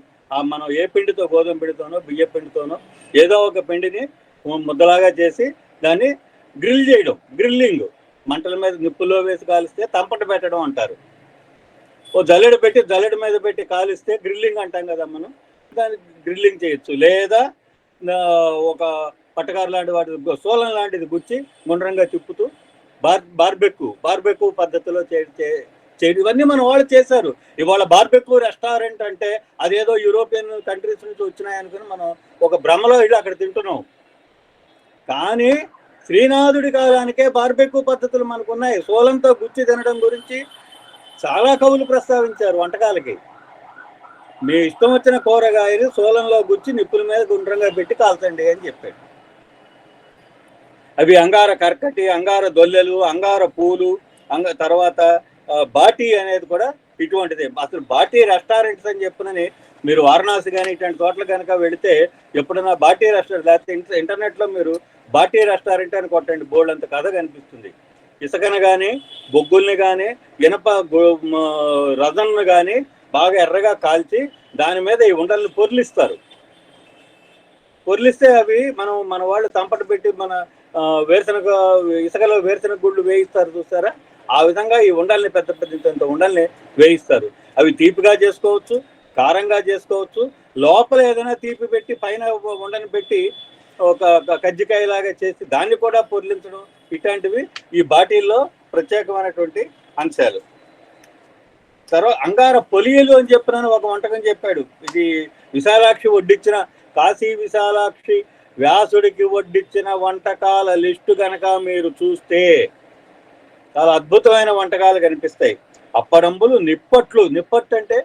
మనం ఏ పిండితో, గోధుమ పిండితోనో బియ్య పిండితోనో ఏదో ఒక పిండిని ముద్దలాగా చేసి దాన్ని గ్రిల్ చేయడం, గ్రిల్లింగ్. మంటల మీద నిప్పుల్లో వేసి కాలిస్తే తంపట పెట్టడం అంటారు. ఓ జల్లెడ పెట్టి జల్లెడ మీద పెట్టి కాలిస్తే గ్రిల్లింగ్ అంటాం కదా మనం. దాన్ని గ్రిల్లింగ్ చేయొచ్చు. లేదా ఒక పట్టకారు లాంటి వాటి సోలం లాంటిది గుచ్చి గుండ్రంగా తిప్పుతూ బార్బెక్యూ పద్ధతిలో చేయడం. ఇవన్నీ మన వాళ్ళు చేశారు. ఇవాళ బార్బెక్యూ రెస్టారెంట్ అంటే అదేదో యూరోపియన్ కంట్రీస్ నుంచి వచ్చినాయనుకుని మనం ఒక భ్రమలో వెళ్ళి అక్కడ తింటున్నాం. కానీ శ్రీనాథుడి కాలానికే బార్బెక్యూ పద్ధతులు మనకున్నాయి. సోలంతో గుచ్చి తినడం గురించి చాలా కవులు ప్రస్తావించారు వంటకాలకి. మీ ఇష్టం వచ్చిన కూరగాయలు సోలంలో గుచ్చి నిప్పుల మీద గుండ్రంగా పెట్టి కాల్చండి అని చెప్పాడు. అవి అంగార కర్కటి, అంగార దొల్లెలు, అంగార పూలు, తర్వాత బాటీ అనేది కూడా ఇటువంటిదే. అసలు బాటీ రెస్టారెంట్స్ అని చెప్పినని మీరు వారణాసి కానీ ఇట్లాంటి చోట్ల కనుక వెళితే ఎప్పుడైనా బాటీ రెస్టారెంట్, లేకపోతే ఇంటర్నెట్లో మీరు బాటీ రెస్టారెంట్ అని కొట్టండి, బోర్డు అంత కథ కనిపిస్తుంది. ఇసుకను కానీ, బొగ్గుల్ని కానీ, ఇనప రజన్ను కానీ బాగా ఎర్రగా కాల్చి దాని మీద ఈ ఉండల్ని పొర్లిస్తారు. పొర్లిస్తే అవి మన వాళ్ళు తంపట పెట్టి మన వేరుశనగ ఇసుకలో వేరుశనగ గుళ్ళు వేయిస్తారు చూస్తారా, ఆ విధంగా ఈ ఉండల్ని పెద్ద పెద్ద ఉండల్ని వేయిస్తారు. అవి తీపిగా చేసుకోవచ్చు, కారంగా చేసుకోవచ్చు. లోపల ఏదైనా తీపి పెట్టి పైన ఉండని పెట్టి ఒక కజ్జికాయలాగా చేసి దాన్ని కూడా పొర్లించడం, ఇట్లాంటివి ఈ బాటిల్లో ప్రత్యేకమైనటువంటి అంశాలు. తర్వాత అంగార పొలియలు అని చెప్పినాను ఒక వంటకం చెప్పాడు. ఇది విశాలాక్షి వడ్డించిన, కాశీ విశాలాక్షి వ్యాసుడికి వడ్డించిన వంటకాల లిస్టు కనుక మీరు చూస్తే చాలా అద్భుతమైన వంటకాలు కనిపిస్తాయి. అప్పడంబులు, నిప్పట్లు. నిప్పట్టు అంటే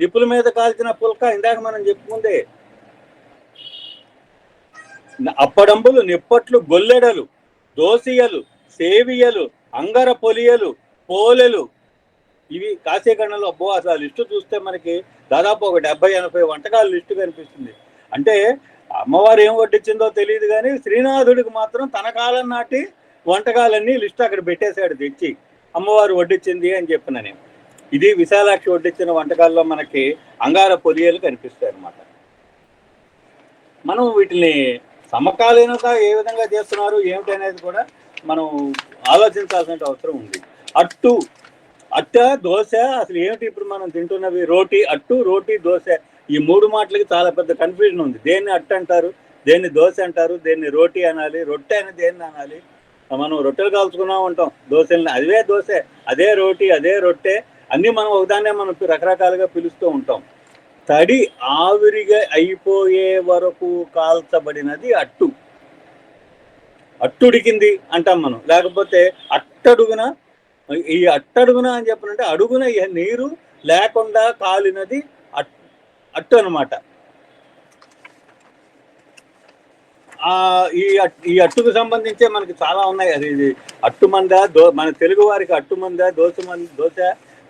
నిప్పుల మీద కాల్చిన పుల్క, ఇందాక మనం చెప్పుకుందే. అప్పడంబులు, నిప్పట్లు, గొల్లెడలు, దోసియలు, సేవియలు, అంగర పొలియలు, పోలెలు, ఇవి కాశీఖండంలో. అబ్బో, అసలు ఆ లిస్టు చూస్తే మనకి దాదాపు ఒక 70-80 వంటకాల లిస్టు కనిపిస్తుంది. అంటే అమ్మవారు ఏం వడ్డించిందో తెలియదు, కానీ శ్రీనాథుడికి మాత్రం తన కాలం నాటి వంటకాలన్నీ లిస్టు అక్కడ పెట్టేశాడు తెచ్చి, అమ్మవారు వడ్డించింది అని చెప్పిన నేను. ఇది విశాలాక్షి వడ్డించిన వంటకాల్లో మనకి అంగార పొలియలు కనిపిస్తాయి అన్నమాట. మనం వీటిని సమకాలీనత ఏ విధంగా చేస్తున్నారు ఏమిటి అనేది కూడా మనం ఆలోచించాల్సిన అవసరం ఉంది. అట్టు, అట్ట, దోశ, అసలు ఏమిటి ఇప్పుడు మనం తింటున్నవి? రోటీ, అట్టు, రోటీ, దోశ, ఈ 3 మాటలకి చాలా పెద్ద కన్ఫ్యూజన్ ఉంది. దేన్ని అట్టు అంటారు, దేన్ని దోశ అంటారు, దేన్ని రోటీ అనాలి, రొట్టె అని దేన్ని అనాలి? మనం రొట్టెలు కాల్చుకున్నా ఉంటాం, దోశల్ని అదే దోశ, అదే రోటీ, అదే రొట్టె, అన్నీ మనం ఒకదాన్నే మనం రకరకాలుగా పిలుస్తూ ఉంటాం. తడి ఆవిరిగా అయిపోయే వరకు కాల్చబడినది అట్టు. అట్టుడికింది అంటాం మనం. లేకపోతే అట్టడుగున, ఈ అట్టడుగున అని చెప్పనంటే అడుగున నీరు లేకుండా కాలినది అట్టు అనమాట. ఈ అట్టుకు సంబంధించే మనకి చాలా ఉన్నాయి. అది అట్టు మంద, మన తెలుగు వారికి అట్టు మంద,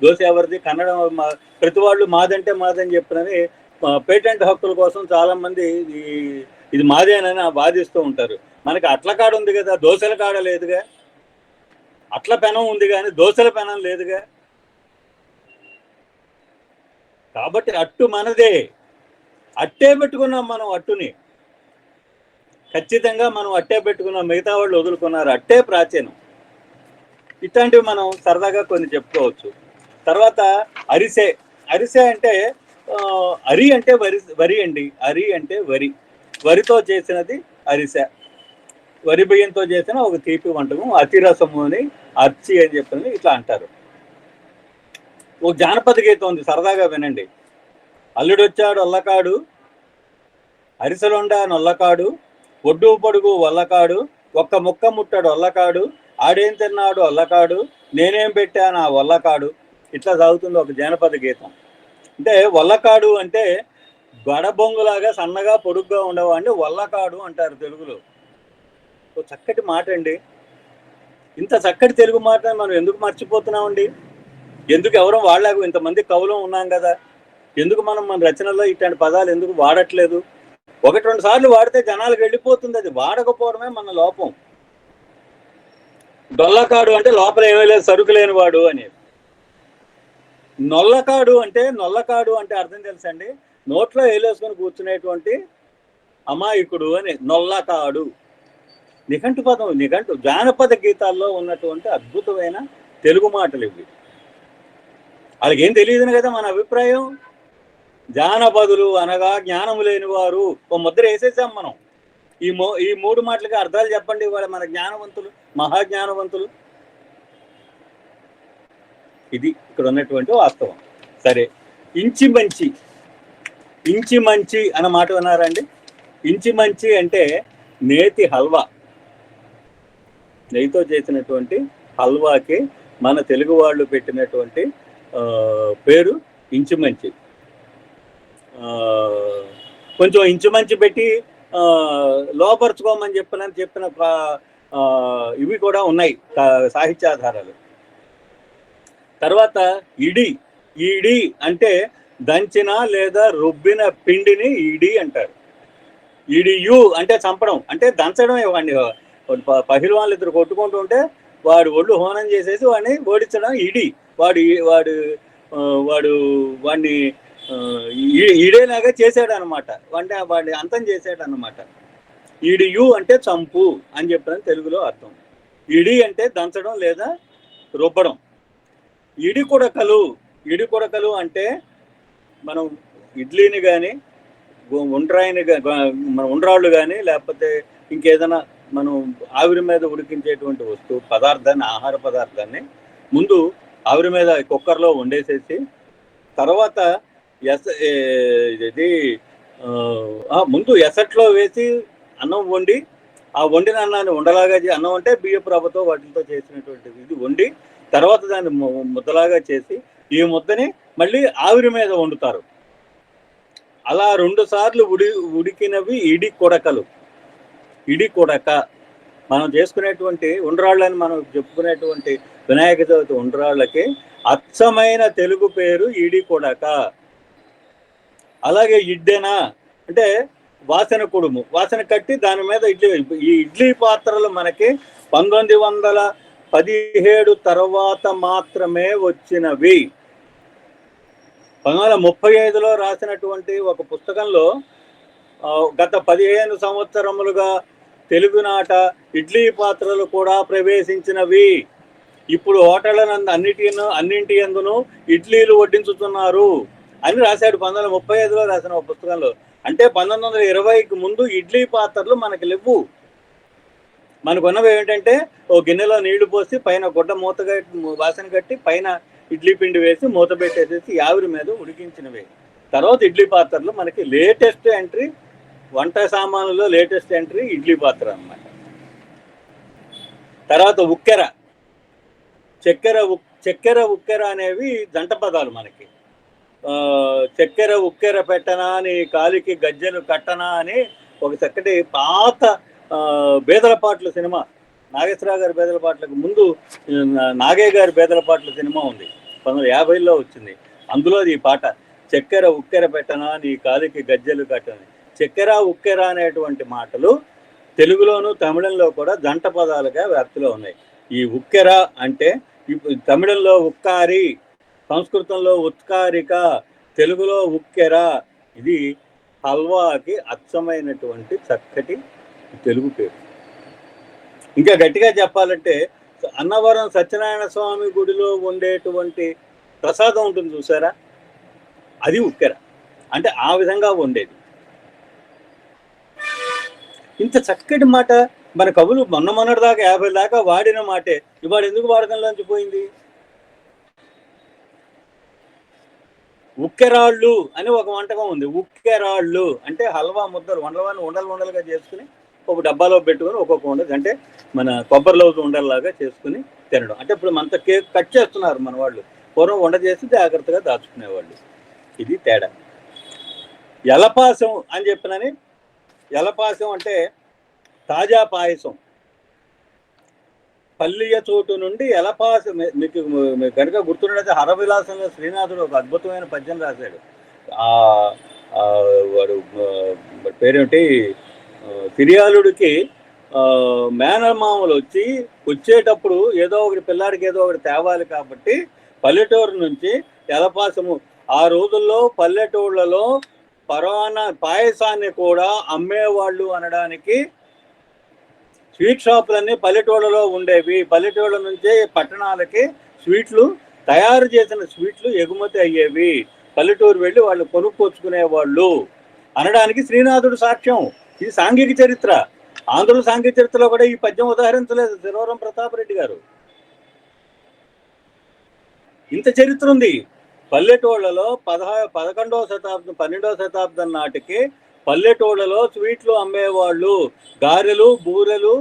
దోశ ఎవరిది, కన్నడం ప్రతి వాళ్ళు మాదంటే మాదని చెప్పినని పేటెంట్ హక్కుల కోసం చాలా మంది ఇది మాదేనని వాదిస్తూ ఉంటారు. మనకి అట్ల కాడ ఉంది కదా, దోశల కాడ లేదుగా. అట్ల పెనం ఉంది కానీ దోశల పెనం లేదుగా. కాబట్టి అట్టు మనదే, అట్టే పెట్టుకున్నాం మనం. అట్టుని ఖచ్చితంగా మనం అట్టే పెట్టుకున్నాం, మిగతా వాళ్ళు వదులుకున్నారు. అట్టే ప్రాచీనం. ఇట్లాంటివి మనం సరదాగా కొన్ని చెప్పుకోవచ్చు. తర్వాత అరిసె. అరిసె అంటే అరి అంటే వరి అండి. అరి అంటే వరితో చేసినది అరిసె. వరి బియ్యంతో చేసిన ఒక తీపి వంటకం. అతిరసము అని, అర్చి అని చెప్పినది ఇట్లా అంటారు. ఒక జానపద గీతం ఉంది, సరదాగా వినండి. అల్లుడొచ్చాడు అల్లకాడు, అరిసెలొండ నొల్లకాడు, ఒడ్డు పొడుగు వల్లకాడు, ఒక్క ముక్క ముట్టాడు వల్లకాడు, ఆడేం తిన్నాడు వల్లకాడు, నేనేం పెట్టాను ఆ వల్లకాడు. ఇట్లా సాగుతుంది ఒక జానపద గీతం. అంటే వల్లకాడు అంటే గడబొంగులాగా సన్నగా పొడుగ్గా ఉండేవాడిని వల్లకాడు అంటారు తెలుగులో. ఓ చక్కటి మాట అండి. ఇంత చక్కటి తెలుగు మాట మనం ఎందుకు మర్చిపోతున్నామండి? ఎందుకు ఎవరో వాళ్ళకు ఇంతమంది కవులం ఉన్నాం కదా, ఎందుకు మనం మన రచనల్లో ఇట్లాంటి పదాలు ఎందుకు వాడట్లేదు? 1-2 సార్లు వాడితే జనాలకు వెళ్ళిపోతుంది. అది వాడకపోవడమే మన లోపం. డొల్లకాడు అంటే లోపల ఏమీ లేదు, సరుకు లేనివాడు అనేది. నొల్లకాడు అంటే అర్థం తెలుసండి, నోట్లో వేలేసుకొని కూర్చునేటువంటి అమాయకుడు అని నొల్లకాడు. నిఘంటు పదం, నిఘంటు జానపద గీతాల్లో ఉన్నటువంటి అద్భుతమైన తెలుగు మాటలు ఇవి. వాళ్ళకి ఏం తెలియదును కదా మన అభిప్రాయం. జానపదులు అనగా జ్ఞానము లేని వారు, ఓ ముద్ర వేసేసాం మనం. ఈ 3 మాటలకి అర్థాలు చెప్పండి ఇవాళ మన జ్ఞానవంతులు, మహాజ్ఞానవంతులు. ఇది ఇక్కడ ఉన్నటువంటి వాస్తవం. సరే, ఇంచి మంచి అన్న మాట విన్నారండి? ఇంచి మంచి అంటే నేతి హల్వా, నెయ్యితో చేసినటువంటి హల్వాకి మన తెలుగు వాళ్ళు పెట్టినటువంటి పేరు ఇంచుమంచి. కొంచెం ఇంచుమంచి పెట్టి లోపరుచుకోమని చెప్పిన ఇవి కూడా ఉన్నాయి సాహిత్యాధారాలు. తర్వాత ఈడి అంటే దంచిన లేదా రుబ్బిన పిండిని ఈడి అంటారు. ఈడియు అంటే చంపడం, అంటే దంచడం. వాడిని పహిల్వాన్లు 2 కొట్టుకుంటూ ఉంటే వాడు ఒళ్ళు హోనం చేసేసి వాడిని ఓడించడం ఈడి. వాడిని ఈడేలాగా చేశాడు అనమాట. వాడిని అంతం చేశాడు అనమాట. ఈడియు అంటే చంపు అని చెప్పడం తెలుగులో అర్థం. ఈడి అంటే దంచడం లేదా రుబ్బడం. ఇడి కొడకలు అంటే మనం ఇడ్లీని కానీ ఉండ్రాళ్ళు కానీ లేకపోతే ఇంకేదైనా మనం ఆవిరి మీద ఉడికించేటువంటి పదార్థాన్ని, ఆహార పదార్థాన్ని ముందు ఆవిరి మీద కుక్కర్లో వండేసేసి తర్వాత ముందు ఎసట్లో వేసి అన్నం వండి, ఆ వండిన అన్నాన్ని ఉండలాగా అన్నం అంటే బియ్యపు రవ్వతో వాటితో చేసినటువంటిది ఇది వండి తర్వాత దాన్ని ముద్దలాగా చేసి ఈ ముద్దని మళ్ళీ ఆవిరి మీద వండుతారు. అలా 2 సార్లు ఉడికినవి ఇడి కొడకలు. ఇడి కొడక. మనం చేసుకునేటువంటి ఉండ్రాళ్ళని మనం చెప్పుకునేటువంటి వినాయక చవితి ఉండ్రాళ్ళకి అచ్చమైన తెలుగు పేరు ఇడి కొడక. అలాగే ఇడ్డెన అంటే వాసన కుడుము, వాసన కట్టి దాని మీద ఇడ్లీ. ఈ ఇడ్లీ పాత్రలు మనకి 1917 తర్వాత మాత్రమే వచ్చినవి. 1935లో రాసినటువంటి ఒక పుస్తకంలో గత 15 సంవత్సరములుగా తెలుగునాట ఇడ్లీ పాత్రలు కూడా ప్రవేశించినవి. ఇప్పుడు హోటళ్ళ అన్నింటి యందును ఇడ్లీలు వడ్డించుతున్నారు అని రాశాడు 1935లో రాసిన ఒక పుస్తకంలో. అంటే 1920కి ముందు ఇడ్లీ పాత్రలు మనకి లేవు. మనకున్నవి ఏంటంటే ఓ గిన్నెలో నీళ్లు పోసి పైన గుడ్డ మూత వాసన కట్టి పైన ఇడ్లీ పిండి వేసి మూత పెట్టేసేసి ఆవిరి మీద ఉడికించినవి. తర్వాత ఇడ్లీ పాత్రలు మనకి లేటెస్ట్ ఎంట్రీ, వంట సామాన్లలో లేటెస్ట్ ఎంట్రీ ఇడ్లీ పాత్ర అన్నమాట. తర్వాత ఉక్కెర, చక్కెర ఉక్కెర అనేవి జంట పదాలు మనకి. చక్కెర ఉక్కెర పెట్టనా అని కాలికి గజ్జెలు కట్టనా అని ఒక చక్కటి పాత బేదలపాట్ల సినిమా, నాగేశ్వరరావు గారి బేదలపాట్లకు ముందు నాగయ్య గారి బేదలపాట్ల సినిమా ఉంది, 1950లో వచ్చింది. అందులో ఈ పాట చక్కెర ఉక్కెర పెట్టనా నీ కాలికి గజ్జెలు కట్టని. చక్కెర ఉక్కెర అనేటువంటి మాటలు తెలుగులోను తమిళంలో కూడా జంట పదాలుగా వ్యాప్తిలో ఉన్నాయి. ఈ ఉక్కెర అంటే తమిళంలో ఉక్కారి, సంస్కృతంలో ఉత్కారిక, తెలుగులో ఉక్కెర. ఇది హల్వాకి అచ్చమైనటువంటి చక్కటి తెలుగు పేరు. ఇంకా గట్టిగా చెప్పాలంటే అన్నవరం సత్యనారాయణ స్వామి గుడిలో ఉండేటువంటి ప్రసాదం ఉంటుంది చూసారా, అది ఉక్కెర. అంటే ఆ విధంగా ఉండేది. ఇంత చక్కటి మాట మన కవులు మొన్నటి దాకా 50 దాకా వాడిన మాటే ఇవాడు ఎందుకు వాడకంలోంచి పోయింది? ఉక్కెరాళ్ళు అని ఒక వంటకం ఉంది. ఉక్కెరాళ్ళు అంటే హల్వా ముద్దలు, ఉండలుగా చేసుకుని ఒక డబ్బాలో పెట్టుకుని ఒక్కొక్క ఉండదు, అంటే మన కొబ్బరిలో ఉండల్లాగా చేసుకుని తినడం. అంటే ఇప్పుడు మనతో కేక్ కట్ చేస్తున్నారు మన వాళ్ళు, పూర్వం వంట చేసి జాగ్రత్తగా దాచుకునేవాళ్ళు. ఇది తేడా. ఎలపాసం అని చెప్పినని, ఎలపాసం అంటే తాజా పాయసం. పల్లియ చోటు నుండి ఎలపాసం. మీకు కనుక గుర్తున్నట్లయితే హరవిలాసంలో శ్రీనాథుడు ఒక అద్భుతమైన పద్యం రాశాడు. వాడు పేరేమిటి, ఫిర్యాలుడికి మేనమామలు వచ్చేటప్పుడు ఏదో ఒకటి పిల్లాడికి ఏదో ఒకటి తేవాలి కాబట్టి పల్లెటూరు నుంచి ఎలపాసము. ఆ రోజుల్లో పల్లెటూళ్ళలో పాయసాన్ని కూడా అమ్మేవాళ్ళు అనడానికి స్వీట్ షాపులన్నీ పల్లెటూళ్ళలో ఉండేవి. పల్లెటూళ్ళ నుంచే పట్టణాలకి స్వీట్లు, తయారు చేసిన స్వీట్లు ఎగుమతి అయ్యేవి. పల్లెటూరు వెళ్ళి వాళ్ళు కొనుక్కొచ్చుకునేవాళ్ళు అనడానికి శ్రీనాథుడు సాక్ష్యం. ఇది సాంఘిక చరిత్ర. ఆంధ్రుల సాంఘిక చరిత్రలో కూడా ఈ పద్యం ఉదాహరించలేదు శిరవరం ప్రతాపరెడ్డి గారు. ఇంత చరిత్ర ఉంది. పల్లెటూళ్ళలో 11వ శతాబ్దం 12వ శతాబ్దం నాటికి పల్లెటూళ్ళలో స్వీట్లు అమ్మేవాళ్ళు. గారెలు, బూరెలు,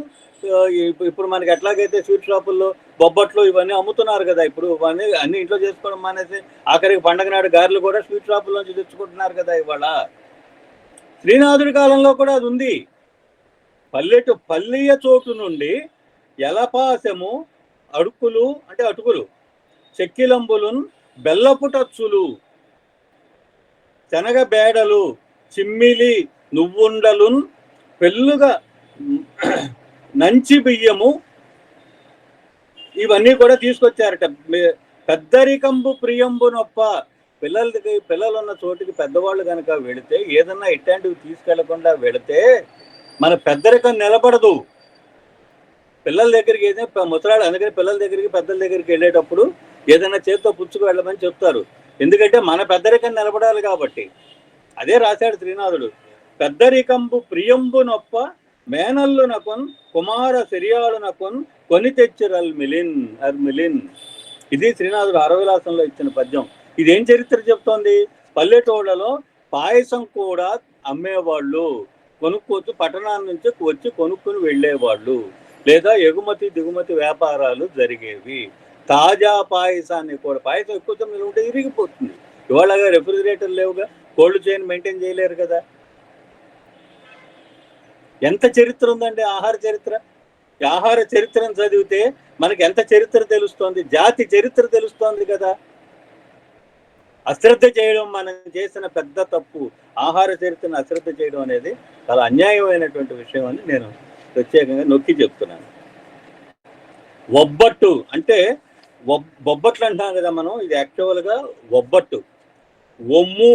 ఇప్పుడు మనకి ఎట్లాగైతే స్వీట్ షాపుల్లో బొబ్బట్లు ఇవన్నీ అమ్ముతున్నారు కదా, ఇప్పుడు ఇవన్నీ అన్ని ఇంట్లో చేసుకోవడం మానేసి ఆఖరికి పండగ నాడు గారెలు కూడా స్వీట్ షాపుల నుంచి తెచ్చుకుంటున్నారు కదా ఇవాళ. శ్రీనాథుడి కాలంలో కూడా అది ఉంది. పల్లియ చోటు నుండి ఎలపాసము, అడుకులు అంటే అటుకులు, చెక్కిలంబులున్, బెల్లపుటచ్చులు, శనగ బేడలు, చిమ్మిలి, నువ్వుండలున్, పెళ్ళుగా నంచి బియ్యము, ఇవన్నీ కూడా తీసుకొచ్చారట. పెద్దరికంబు ప్రియంబు నొప్ప. పిల్లలు ఉన్న చోటుకి పెద్దవాళ్ళు కనుక వెళితే, ఏదన్నా ఇట్లాంటివి తీసుకెళ్లకుండా వెళితే మన పెద్దరికం నిలబడదు. పిల్లల దగ్గరికి ఏదైనా ముసలాడు, అందుకని పిల్లల దగ్గరికి పెద్దల దగ్గరికి వెళ్ళేటప్పుడు ఏదైనా చేతితో పుచ్చుకు వెళ్ళమని చెప్తారు. ఎందుకంటే మన పెద్దరికం నిలబడాలి కాబట్టి. అదే రాశాడు శ్రీనాథుడు. పెద్దరికంబు ప్రియంబు నొప్ప మేనల్లు నకొన్ కుమార సిరియాలు నకొన్ కొని తెచ్చిరల్మిలిన్. ఇది శ్రీనాథుడు హరవిలాసంలో ఇచ్చిన పద్యం. ఇదేం చరిత్ర చెప్తోంది? పల్లెటూళ్ళలో పాయసం కూడా అమ్మేవాళ్ళు, కొనుక్కోవచ్చు, పట్టణాల నుంచి వచ్చి కొనుక్కుని వెళ్ళేవాళ్ళు, లేదా ఎగుమతి దిగుమతి వ్యాపారాలు జరిగేవి. తాజా పాయసాన్ని కూడా, పాయసం ఎక్కువ సమయంలో ఉంటే ఇరిగిపోతుంది. ఇవాళగా రెఫ్రిజిరేటర్ లేవుగా, కోల్డ్ చైన్ మెయింటైన్ చేయలేరు కదా. ఎంత చరిత్ర ఉందండి ఆహార చరిత్ర. ఈ ఆహార చరిత్రను చదివితే మనకి ఎంత చరిత్ర తెలుస్తోంది, జాతి చరిత్ర తెలుస్తోంది కదా. అశ్రద్ధ చేయడం మనం చేసిన పెద్ద తప్పు. ఆహార చరిత్రను అశ్రద్ధ చేయడం అనేది చాలా అన్యాయమైనటువంటి విషయం అని నేను ప్రత్యేకంగా నొక్కి చెప్తున్నాను. ఒబ్బట్టు అంటే బొబ్బట్లు అంటాం కదా మనం, ఇది యాక్చువల్గా ఒబ్బట్టు. ఒమ్ము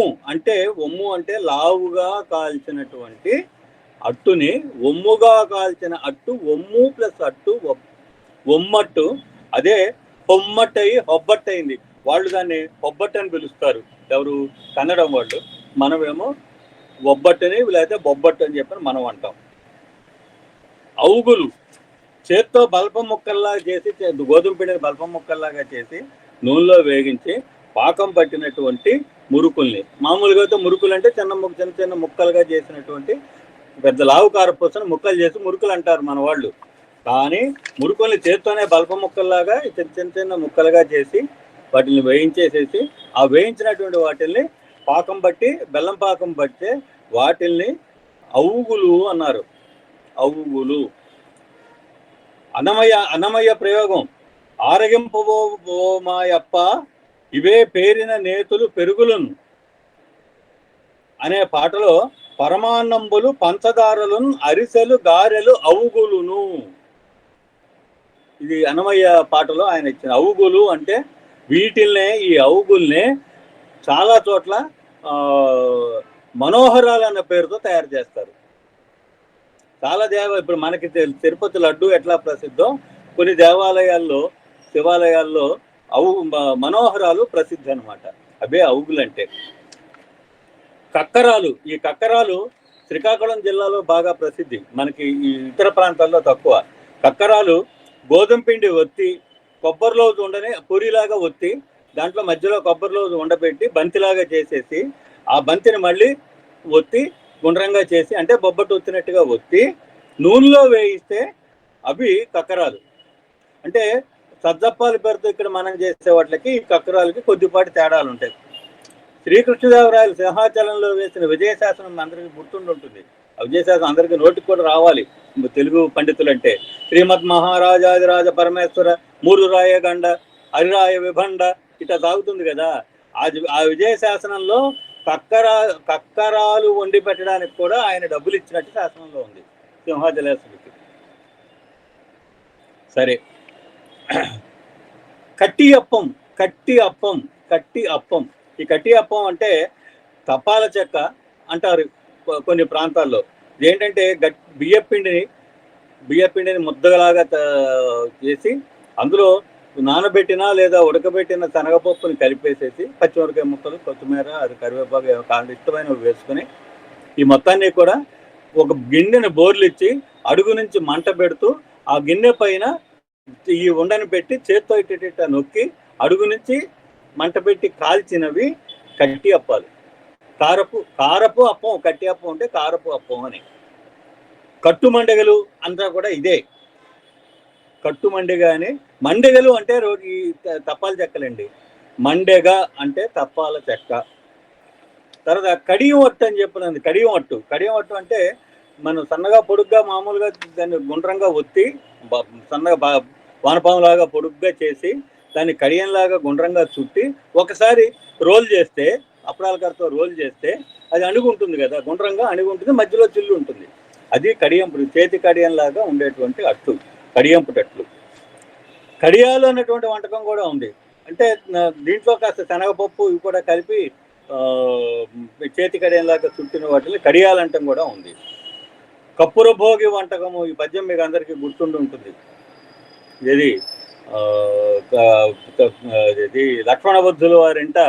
అంటే లావుగా కాల్చినటువంటి అట్టుని, ఒమ్ముగా కాల్చిన అట్టు, ఒమ్ము ప్లస్ అట్టు ఒమ్మట్టు. అదే పొమ్మట్టయి హొబ్బట్టయింది. వాళ్ళు దాన్ని బొబ్బట్టు అని పిలుస్తారు, ఎవరు? కన్నడం వాళ్ళు. మనమేమో ఒబ్బట్టుని లేకపోతే బొబ్బట్టు అని చెప్పని మనం అంటాం. అవుగులు చేత్తో బల్పం ముక్కల్లాగా చేసి, గోధుమ పిండిని బల్పం ముక్కల్లాగా చేసి నూనెలో వేగించి పాకం పట్టినటువంటి మురుకుల్ని, మామూలుగా అయితే మురుకులు అంటే చిన్న చిన్న ముక్కలుగా చేసినటువంటి పెద్ద లావు కారపూసను ముక్కలు చేసి మురుకులు అంటారు మన వాళ్ళు. కానీ మురుకుల్ని చేత్తోనే బల్పం ముక్కల్లాగా చిన్న ముక్కలుగా చేసి వాటిని వేయించేసేసి, ఆ వేయించినటువంటి వాటిల్ని పాకం బట్టి, బెల్లం పాకం బట్టి వాటిల్ని అవుగులు అన్నారు. అవుగులు. అన్నమయ్య ప్రయోగం ఆరగింపబోమాయప్ప ఇవే పేరిన నేతులు పెరుగులును అనే పాటలో పరమాన్నంబులు పంచదారలును అరిసెలు గారెలు అవుగులును, ఇది అన్నమయ్య పాటలో ఆయన ఇచ్చిన. అవుగులు అంటే వీటిల్నే, ఈ అవుగుల్నే చాలా చోట్ల మనోహరాలు అన్న పేరుతో తయారు చేస్తారు. చాలా ఇప్పుడు మనకి తిరుపతి లడ్డు ఎట్లా ప్రసిద్ధో, కొన్ని దేవాలయాల్లో, శివాలయాల్లో మనోహరాలు ప్రసిద్ధి అనమాట. అవే అవుగులంటే. కక్కరాలు, ఈ కక్కరాలు శ్రీకాకుళం జిల్లాలో బాగా ప్రసిద్ధి, మనకి ఈ ఇతర ప్రాంతాల్లో తక్కువ. కక్కరాలు గోధుమ పిండి ఒత్తి, కొబ్బరిలో ఉండని పూరిలాగా ఒత్తి, దాంట్లో మధ్యలో కొబ్బరిలో ఉండబెట్టి బంతిలాగా చేసేసి, ఆ బంతిని మళ్ళీ ఒత్తి గుండ్రంగా చేసి, అంటే బొబ్బట్టు ఒత్తినట్టుగా ఒత్తి నూనెలో వేయిస్తే అవి కక్కరాలు. అంటే సజ్జప్పాల పేరుతో ఇక్కడ మనం చేసే వాటికి ఈ కక్కరాలకి కొద్దిపాటి తేడాలు ఉంటాయి. శ్రీకృష్ణదేవరాయలు సింహాచలంలో వేసిన విజయశాసనం అందరికీ గుర్తుండుంటుంది. ఆ విజయశాసనం అందరికీ నోటికి కూడా రావాలి తెలుగు పండితులంటే. శ్రీమద్ మహారాజాదిరాజ పరమేశ్వర మూరు రాయ గండ హరిరాయ విభండ ఇట్లా సాగుతుంది కదా. ఆ విజయశాసనంలో కక్కరాలు వండి పెట్టడానికి కూడా ఆయన డబ్బులు ఇచ్చినట్టు శాసనంలో ఉంది సింహాచలేశ్వరికి. సరే, కట్టి అప్పం. ఈ కట్టి అప్పం అంటే తపాల చెక్క అంటారు కొన్ని ప్రాంతాల్లో. ఏంటంటే బియ్యపిండిని ముద్దలాగా చేసి అందులో నానబెట్టిన లేదా ఉడకబెట్టిన శనగపప్పుని కలిపేసేసి పచ్చిమిరకాయ ముక్కలు, కొత్తిమీర, అది కరివేపాకు కాండి ఇష్టమైనవి వేసుకుని ఈ మొత్తాన్ని కూడా ఒక గిన్నెని బోర్లిచ్చి అడుగు నుంచి మంట పెడుతూ ఆ గిన్నె పైన ఈ ఉండని పెట్టి చేత్తో ఇట్ట నొక్కి అడుగు నుంచి మంట పెట్టి కాల్చినవి కట్టి అప్పాలు. కారపు అప్పం. కట్టి అప్పం అంటే కారపు అప్పం అని. కట్టుమండగలు అంతా కూడా ఇదే. కట్టుమండెగ అని. మండెగలు అంటే ఈ తప్పాల చెక్కలండి. మండెగ అంటే తప్పాల చెక్క. తర్వాత కడియం అట్టు అని చెప్పినది. కడియం అట్టు అంటే మనం సన్నగా పొడుగ్గా మామూలుగా దాన్ని గుండ్రంగా ఒత్తి సన్నగా వానపాములాగా పొడుగ్గా చేసి దాన్ని కడియంలాగా గుండ్రంగా చుట్టి ఒకసారి రోల్ చేస్తే, అప్పడాల కర్రతో రోల్ చేస్తే అది అణుగుంటుంది కదా, గుండ్రంగా అణుగుంటుంది, మధ్యలో చిల్లు ఉంటుంది. అది కడియంపుడు, చేతి కడియంలాగా ఉండేటువంటి అట్టు, కడియంపుటట్లు. కడియాలు అన్నటువంటి వంటకం కూడా ఉంది. అంటే దీంట్లో కాస్త శనగపప్పు ఇవి కూడా కలిపి చేతి కడియంలాగా చుట్టిన వాటిని కడియాలంటం కూడా ఉంది. కప్పుర భోగి వంటకము, ఈ పద్యం మీకు అందరికీ గుర్తుండి ఉంటుంది. ఇది లక్ష్మణబుద్ధులు వారింట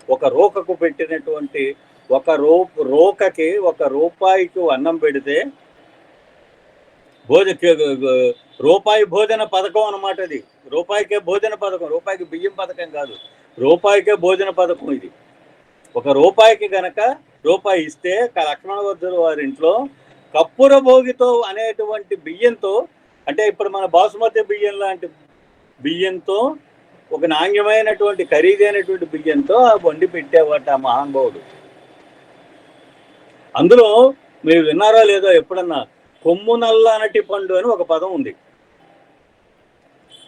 ఒక రోకకు పెట్టినటువంటి రోకకి రూపాయికి అన్నం పెడితే రూపాయి భోజన పథకం అన్నమాట. ఇది రూపాయికే భోజన పథకం, రూపాయికి బియ్యం పథకం కాదు, రూపాయికే భోజన పథకం. ఇది ఒక రూపాయికి గనక రూపాయి ఇస్తే లక్ష్మణబుద్ధుల వారింట్లో కప్పుర భోగితో అనేటువంటి బియ్యంతో, అంటే ఇప్పుడు మన బాసుమతి బియ్యం లాంటి బియ్యంతో, ఒక నాణ్యమైనటువంటి ఖరీదైనటువంటి బియ్యంతో వండి పెట్టేవాట ఆ మహానుభావుడు. అందులో మీరు విన్నారో లేదో, ఎప్పుడన్నా కొమ్ము నల్లనటి పండు అని ఒక పదం ఉంది.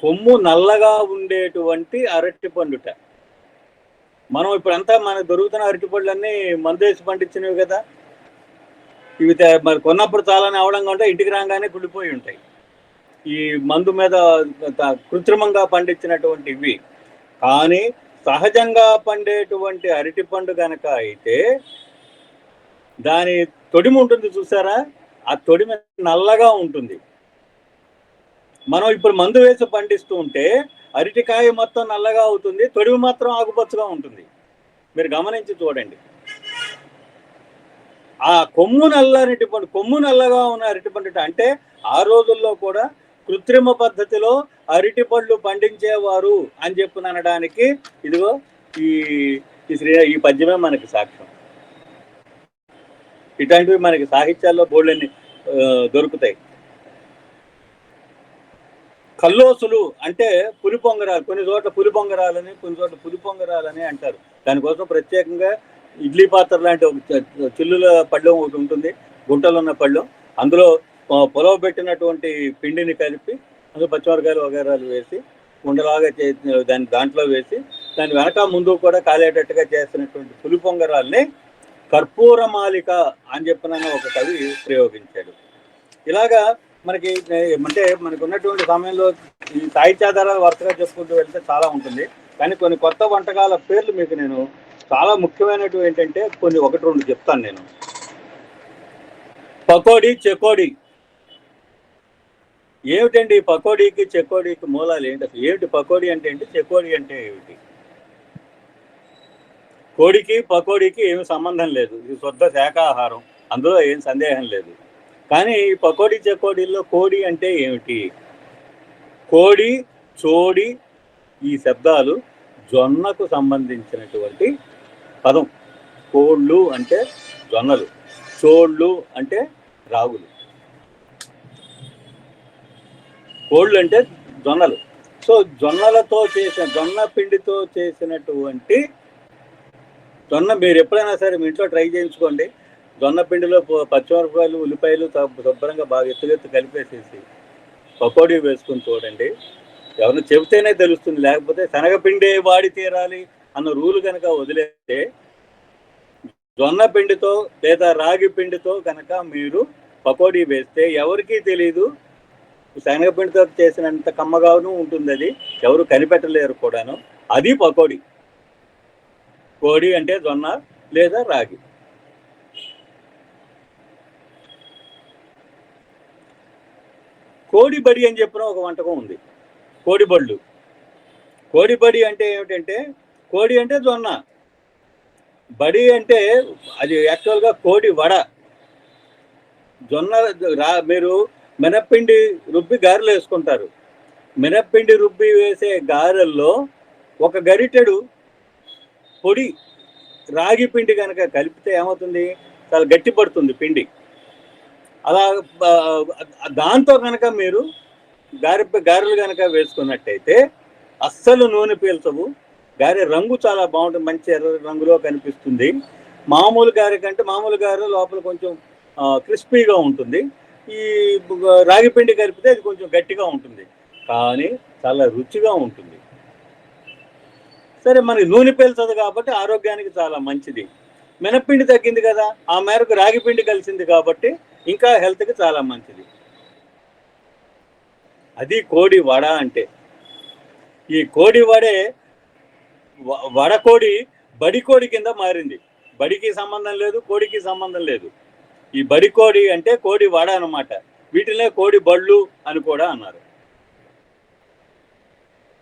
కొమ్ము నల్లగా ఉండేటువంటి అరటి పండుట. మనం ఇప్పుడంతా మనకు దొరుకుతున్న అరటి పళ్ళన్నీ మందేసి పండించినవి కదా. ఇవి మరి కొన్నప్పుడు చాలానే అవడంగా ఉంటాయి, ఇంటికి రాగానే కుళ్ళిపోయి ఉంటాయి. ఈ మందు మీద కృత్రిమంగా పండించినటువంటి ఇవి. కానీ సహజంగా పండేటువంటి అరటి పండు కనుక అయితే దాని తొడిమ ఉంటుంది చూసారా, ఆ తొడిమ నల్లగా ఉంటుంది. మనం ఇప్పుడు మందు వేసి పండిస్తూ ఉంటే అరటికాయ మొత్తం నల్లగా అవుతుంది, తొడిమ మాత్రం ఆకుపచ్చగా ఉంటుంది. మీరు గమనించి చూడండి. ఆ కొమ్ము నల్ల అరటి పండు, కొమ్ము నల్లగా ఉన్న అరటి పండు అంటే ఆ రోజుల్లో కూడా కృత్రిమ పద్ధతిలో అరటి పళ్ళు పండించేవారు అని చెప్పనడానికి ఇదిగో ఈ పద్యమే మనకి సాక్ష్యం. ఇట్లాంటివి మనకి సాహిత్యాల్లో బోళ్ళని దొరుకుతాయి. కల్లోసులు అంటే పులి పొంగరాలు, కొన్ని చోట్ల పులి పొంగరాలని, కొన్ని చోట్ల పులి పొంగరాలని అంటారు. దానికోసం ప్రత్యేకంగా ఇడ్లీ పాత్ర లాంటి ఒక చిల్లుల పళ్ళెం ఒకటి ఉంటుంది, గుంటలు ఉన్న పళ్ళెం. అందులో పొలవ పెట్టినటువంటి పిండిని కలిపి అందులో పచ్చిమిరకాయలు వగైరాలు వేసి ఉండలాగా దాంట్లో వేసి దాని వెనక ముందు కూడా కాలేటట్టుగా చేస్తున్నటువంటి పులి పొంగరాల్ని కర్పూరమాలిక అని చెప్పిన ఒక కవి ప్రయోగించాడు. ఇలాగా మనకి అంటే మనకు ఉన్నటువంటి సమయంలో ఈ సాహిత్యాధారాలు వరుసగా చెప్పుకుంటూ వెళ్తే చాలా ఉంటుంది. కానీ కొన్ని కొత్త వంటకాల పేర్లు మీకు నేను చాలా ముఖ్యమైనటువంటి ఏంటంటే కొన్ని 1-2 చెప్తాను నేను. పకోడీ, చెకోడీ. ఏమిటండి పకోడీకి చెకోడీకి మూలాలు ఏంటి? అసలు ఏమిటి పకోడీ అంటే ఏంటి, చెకోడీ అంటే ఏమిటి? కోడికి పకోడీకి ఏమి సంబంధం లేదు, ఇది శుద్ధ శాకాహారం, అందులో ఏం సందేహం లేదు. కానీ ఈ పకోడీ చెకోడీల్లో కోడి అంటే ఏమిటి? కోడి, చోడి ఈ శబ్దాలు జొన్నకు సంబంధించినటువంటి పదం. కోళ్ళు అంటే జొన్నలు, చోళ్ళు అంటే రాగులు. కోళ్ళు అంటే జొన్నలు. సో జొన్నలతో చేసిన, జొన్న పిండితో చేసినటువంటి జొన్న మీరు ఎప్పుడైనా సరే మీ ఇంట్లో ట్రై చేయించుకోండి. జొన్న పిండిలో పచ్చిమిరపకాయలు, ఉల్లిపాయలు శుభ్రంగా బాగా ఎత్తుగెత్తు కలిపేసేసి పకోడీ వేసుకుని చూడండి. ఎవరిని చెబితేనే తెలుస్తుంది, లేకపోతే శనగపిండే వాడి తీరాలి అన్న రూలు కనుక వదిలేస్తే జొన్న పిండితో లేదా రాగి పిండితో కనుక మీరు పకోడీ వేస్తే ఎవరికీ తెలీదు శనగపిండితో చేసినంత కమ్మగాను ఉంటుంది. అది ఎవరు కనిపెట్టలేరు కూడాను. అది పకోడీ. కోడి అంటే జొన్న లేదా రాగి. కోడిబడి అని చెప్పిన ఒక వంటకం ఉంది, కోడిబళ్ళు. కోడిబడి అంటే ఏమిటంటే కోడి అంటే జొన్న, బడి అంటే అది యాక్చువల్గా కోడి వడ. జొన్న మీరు మినప్పిండి రుబ్బి గారెలు వేసుకుంటారు. మినప్పిండి రుబ్బి వేసే గారెల్లో ఒక గరిటెడు పొడి రాగి పిండి కనుక కలిపితే ఏమవుతుంది, చాలా గట్టి పడుతుంది పిండి. అలా దాంతో కనుక మీరు గారెలు కనుక వేసుకున్నట్టయితే అస్సలు నూనె పీల్చవు. గారె రంగు చాలా బాగుంటుంది, మంచి ఎర్ర రంగులో కనిపిస్తుంది. మామూలు గారె కంటే మామూలు గారె లోపల కొంచెం క్రిస్పీగా ఉంటుంది. ఈ రాగి పిండి కలిపితే అది కొంచెం గట్టిగా ఉంటుంది, కానీ చాలా రుచిగా ఉంటుంది. సరే, మనకి నూనె పీల్చదు కాబట్టి ఆరోగ్యానికి చాలా మంచిది. మినప్పిండి తగ్గింది కదా, ఆ మేరకు రాగి పిండి కలిసింది కాబట్టి ఇంకా హెల్త్కి చాలా మంచిది. అది కోడి వడ అంటే. ఈ కోడి వడే వడకోడి బడికోడి కింద మారింది. బడికి సంబంధం లేదు, కోడికి సంబంధం లేదు. ఈ బడికోడి అంటే కోడి వడ అనమాట. వీటినే కోడి బళ్ళు అని కూడా అన్నారు.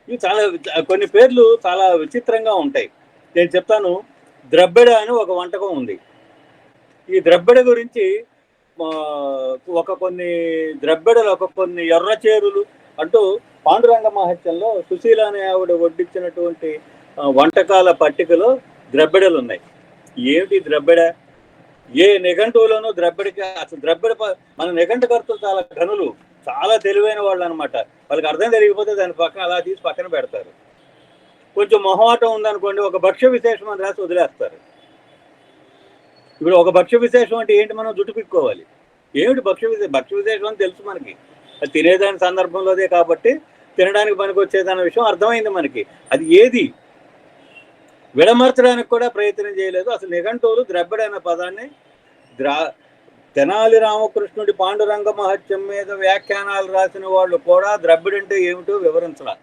ఇవి చాలా కొన్ని పేర్లు చాలా విచిత్రంగా ఉంటాయి. నేను చెప్తాను. ద్రబ్బెడ అని ఒక వంటకం ఉంది. ఈ ద్రబ్బెడ గురించి కొన్ని ఎర్రచేరులు అంటూ పాండురంగ మహత్యంలో సుశీల అనే ఆవిడ వడ్డించినటువంటి వంటకాల పట్టికలో ద్రబ్బెడలు ఉన్నాయి. ఏమిటి ద్రబ్బెడ? ఏ నిఘంటువులోనూ ద్రబ్బెడికి అసలు మన నిఘంటుకర్తలు చాలా ఘనులు, చాలా తెలివైన వాళ్ళు అనమాట. వాళ్ళకి అర్థం తెలియకపోతే దాని పక్కన అలా తీసి పక్కన పెడతారు. కొంచెం మొహమాటం ఉందనుకోండి, ఒక భక్ష్య విశేషం అని రాసి వదిలేస్తారు. ఇప్పుడు ఒక భక్ష్య విశేషం అంటే ఏంటి, మనం జుట్టు పిక్కోవాలి. ఏమిటి భక్ష్య విశేషం అని తెలుసు మనకి, అది తినేదాని సందర్భంలోదే కాబట్టి తినడానికి పనికి వచ్చేదన్న విషయం అర్థమైంది మనకి. అది ఏది విడమర్చడానికి కూడా ప్రయత్నం చేయలేదు. అసలు నిఘంటువులు ద్రబ్బిడ అనే పదాన్ని తెనాలి రామకృష్ణుడి పాండురంగ మహత్యం మీద వ్యాఖ్యానాలు రాసిన వాళ్ళు కూడా ద్రబ్బిడంటే ఏమిటో వివరించాల.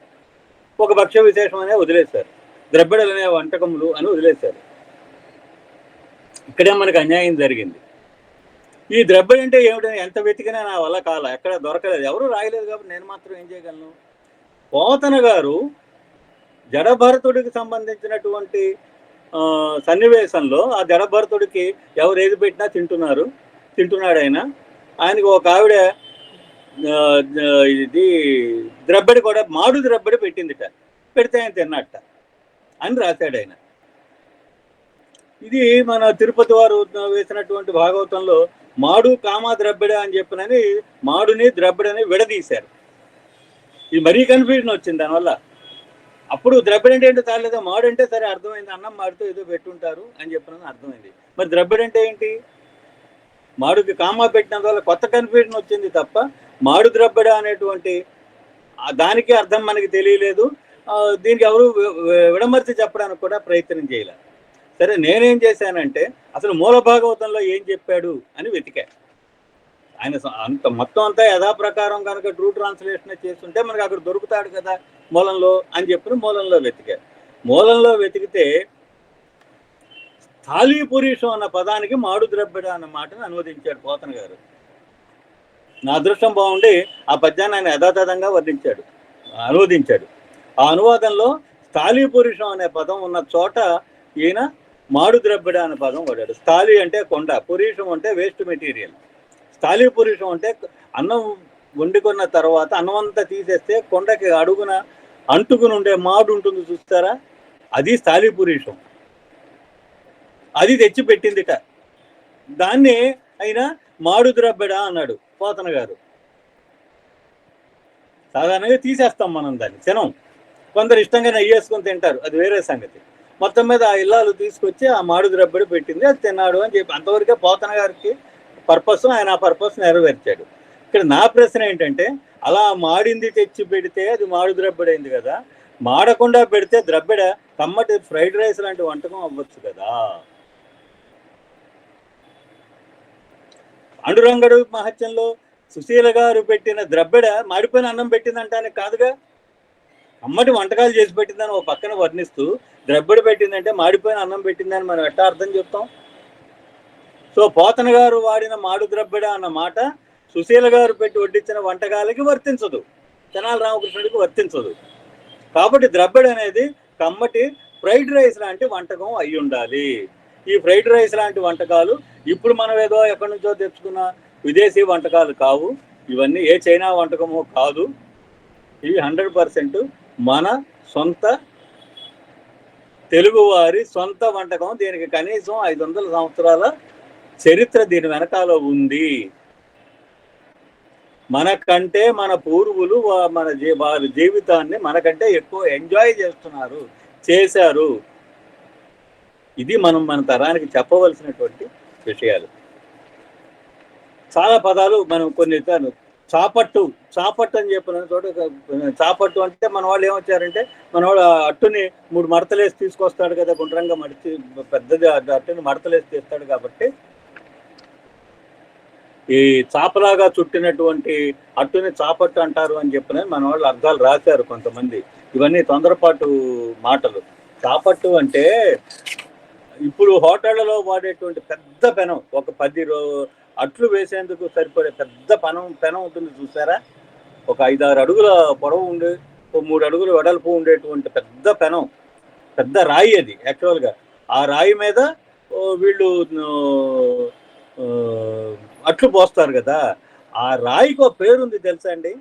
ఒక భక్ష్య విశేషం అనే వదిలేశారు, ద్రబ్బిడలు అనే వంటకములు అని వదిలేశారు. ఇక్కడే మనకు అన్యాయం జరిగింది. ఈ ద్రబ్బిడ అంటే ఏమిటని ఎంత వెతికినా నా వల్ల కాల, ఎక్కడ దొరకలేదు, ఎవరు రాయలేదు. కాబట్టి నేను మాత్రం ఏం చేయగలను? పోతన గారు జడభరతుడికి సంబంధించినటువంటి సన్నివేశంలో ఆ జడభరతుడికి ఎవరు ఏది పెట్టినా తింటున్నాడు ఆయనకి ఒక ఆవిడ ఇది ద్రబ్బడి కూడా మాడు ద్రబ్బడి పెట్టిందిట, పెడితే ఆయన తిన్నట్ట అని రాశాడు ఆయన. ఇది మన తిరుపతి వారు వేసినటువంటి భాగవతంలో మాడు కామా ద్రబ్బిడ అని చెప్పినని మాడుని ద్రబ్బిడని విడదీశారు. ఇది మరీ కన్ఫ్యూజన్ వచ్చింది దానివల్ల. అప్పుడు ద్రబ్బిడ అంటే ఏంటో చాలేదా, మాడు అంటే సరే అర్థమైంది, అన్నం మాడితో ఏదో పెట్టుంటారు అని చెప్పినని అర్థమైంది. మరి ద్రబ్బిడ అంటే ఏంటి? మాడుకి కామా పెట్టినందువల్ల కొత్త కన్ఫ్యూజన్ వచ్చింది తప్ప మాడు ద్రబ్బిడ అనేటువంటి దానికి అర్థం మనకి తెలియలేదు. దీనికి ఎవరు విడమర్చి చెప్పడానికి కూడా ప్రయత్నం చేయలేదు. సరే, నేనేం చేశానంటే అసలు మూల భాగవతంలో ఏం చెప్పాడు అని వెతికా. ఆయన అంత మొత్తం అంతా యథాప్రకారం కనుక ట్రూ ట్రాన్స్లేషన్ చేస్తుంటే మనకు అక్కడ దొరుకుతాడు కదా మూలంలో అని చెప్పి మూలంలో వెతికా. మూలంలో వెతికితే స్థాళీ పురుషం అన్న పదానికి మాడు ద్రబ్బిడ అన్న మాటను అనువదించాడు పోతన గారు. నా అదృష్టం బాగుండి ఆ పద్యాన్ని ఆయన యథాతథంగా అనువదించాడు. ఆ అనువాదంలో స్థాళీ పురుషం అనే పదం ఉన్న చోట ఈయన మాడు ద్రబ్బిడ అనే పదం వాడాడు. స్థాళీ అంటే కొండ, పురుషం అంటే వేస్ట్ మెటీరియల్. స్థాళీ పురుషం అంటే అన్నం వండుకున్న తర్వాత అన్నం అంతా తీసేస్తే కొండకి అడుగున అంటుకుని ఉండే మాడు ఉంటుంది చూస్తారా, అది స్థాళీ పురుషం. అది తెచ్చి పెట్టిందిట. దాన్ని అయినా మాడు ద్రబ్బిడ అన్నాడు పోతన గారు. సాధారణంగా తీసేస్తాం మనం దాన్ని, తినం. కొందరు ఇష్టంగా నెయ్యి వేసుకొని తింటారు, అది వేరే సంగతి. మొత్తం మీద ఆ ఇల్లాలు తీసుకొచ్చి ఆ మాడు ద్రబ్బిడ పెట్టింది, అది తిన్నాడు అని చెప్పి అంతవరకే పోతన గారికి పర్పస్. ఆయన ఆ పర్పస్ నెరవేర్చాడు. ఇక్కడ నా ప్రశ్న ఏంటంటే, అలా మాడింది తెచ్చి పెడితే అది మాడు ద్రబ్బిడైంది కదా, మాడకుండా పెడితే ద్రబ్బిడ కమ్మటి ఫ్రైడ్ రైస్ లాంటి వంటకం అవ్వచ్చు కదా. పాండురంగడు మహత్యంలో సుశీల గారు పెట్టిన ద్రబ్బిడ మాడిపోయిన అన్నం పెట్టిందంటానికి కాదుగా, కమ్మటి వంటకాలు చేసి పెట్టిందని ఒక పక్కన వర్ణిస్తూ ద్రబ్బిడ పెట్టిందంటే మాడిపోయిన అన్నం పెట్టిందని మనం ఎట్టా అర్థం చెప్తాం? సో పోతన గారు వాడిన మాడు ద్రబ్బిడ అన్న మాట సుశీల గారు పెట్టి వడ్డించిన వంటకాలకి వర్తించదు, తెనాలి రామకృష్ణుడికి వర్తించదు. కాబట్టి ద్రబ్బిడ అనేది కమ్మటి ఫ్రైడ్ రైస్ లాంటి వంటకం అయి ఉండాలి. ఈ ఫ్రైడ్ రైస్ లాంటి వంటకాలు ఇప్పుడు మనం ఏదో ఎక్కడి నుంచో తెచ్చుకున్న విదేశీ వంటకాలు కావు. ఇవన్నీ ఏ చైనా వంటకమో కాదు. ఇవి 100% మన సొంత తెలుగువారి సొంత వంటకం. దీనికి కనీసం 500 సంవత్సరాల చరిత్ర దీని వెనకాల ఉంది. మనకంటే మన పూర్వులు వారి జీవితాన్ని మనకంటే ఎక్కువ ఎంజాయ్ చేశారు. ఇది మనం మన తరానికి చెప్పవలసినటువంటి విషయాలు. చాలా పదాలు మనం కొన్ని చాపట్టు అని చెప్పిన చోట, చాపట్టు అంటే మన వాళ్ళు ఏమొచ్చారంటే, మన వాళ్ళు అట్టుని 3 మడతలేసి తీసుకొస్తాడు కదా, గుండ్రంగా మడిచి పెద్దది అట్టుని మడతలేసి తీస్తాడు. కాబట్టి ఈ చాపలాగా చుట్టినటువంటి అట్టుని చాపట్టు అంటారు అని చెప్పిన మన వాళ్ళు అర్థాలు రాశారు కొంతమంది. ఇవన్నీ తొందరపాటు మాటలు. చాపట్టు అంటే ఇప్పుడు హోటళ్లలో వాడేటువంటి పెద్ద పెనం, ఒక 10 అట్లు వేసేందుకు సరిపడే పెద్ద పెనం ఉంటుంది చూసారా, ఒక 5-6 అడుగుల పొడవు ఉండే, 3 అడుగుల వెడల్పు ఉండేటువంటి పెద్ద పెనం, పెద్ద రాయి అది యాక్చువల్గా. ఆ రాయి మీద వీళ్ళు అట్లు పోస్తారు కదా. ఆ రాయికి ఒక పేరుంది తెలుసా అండి,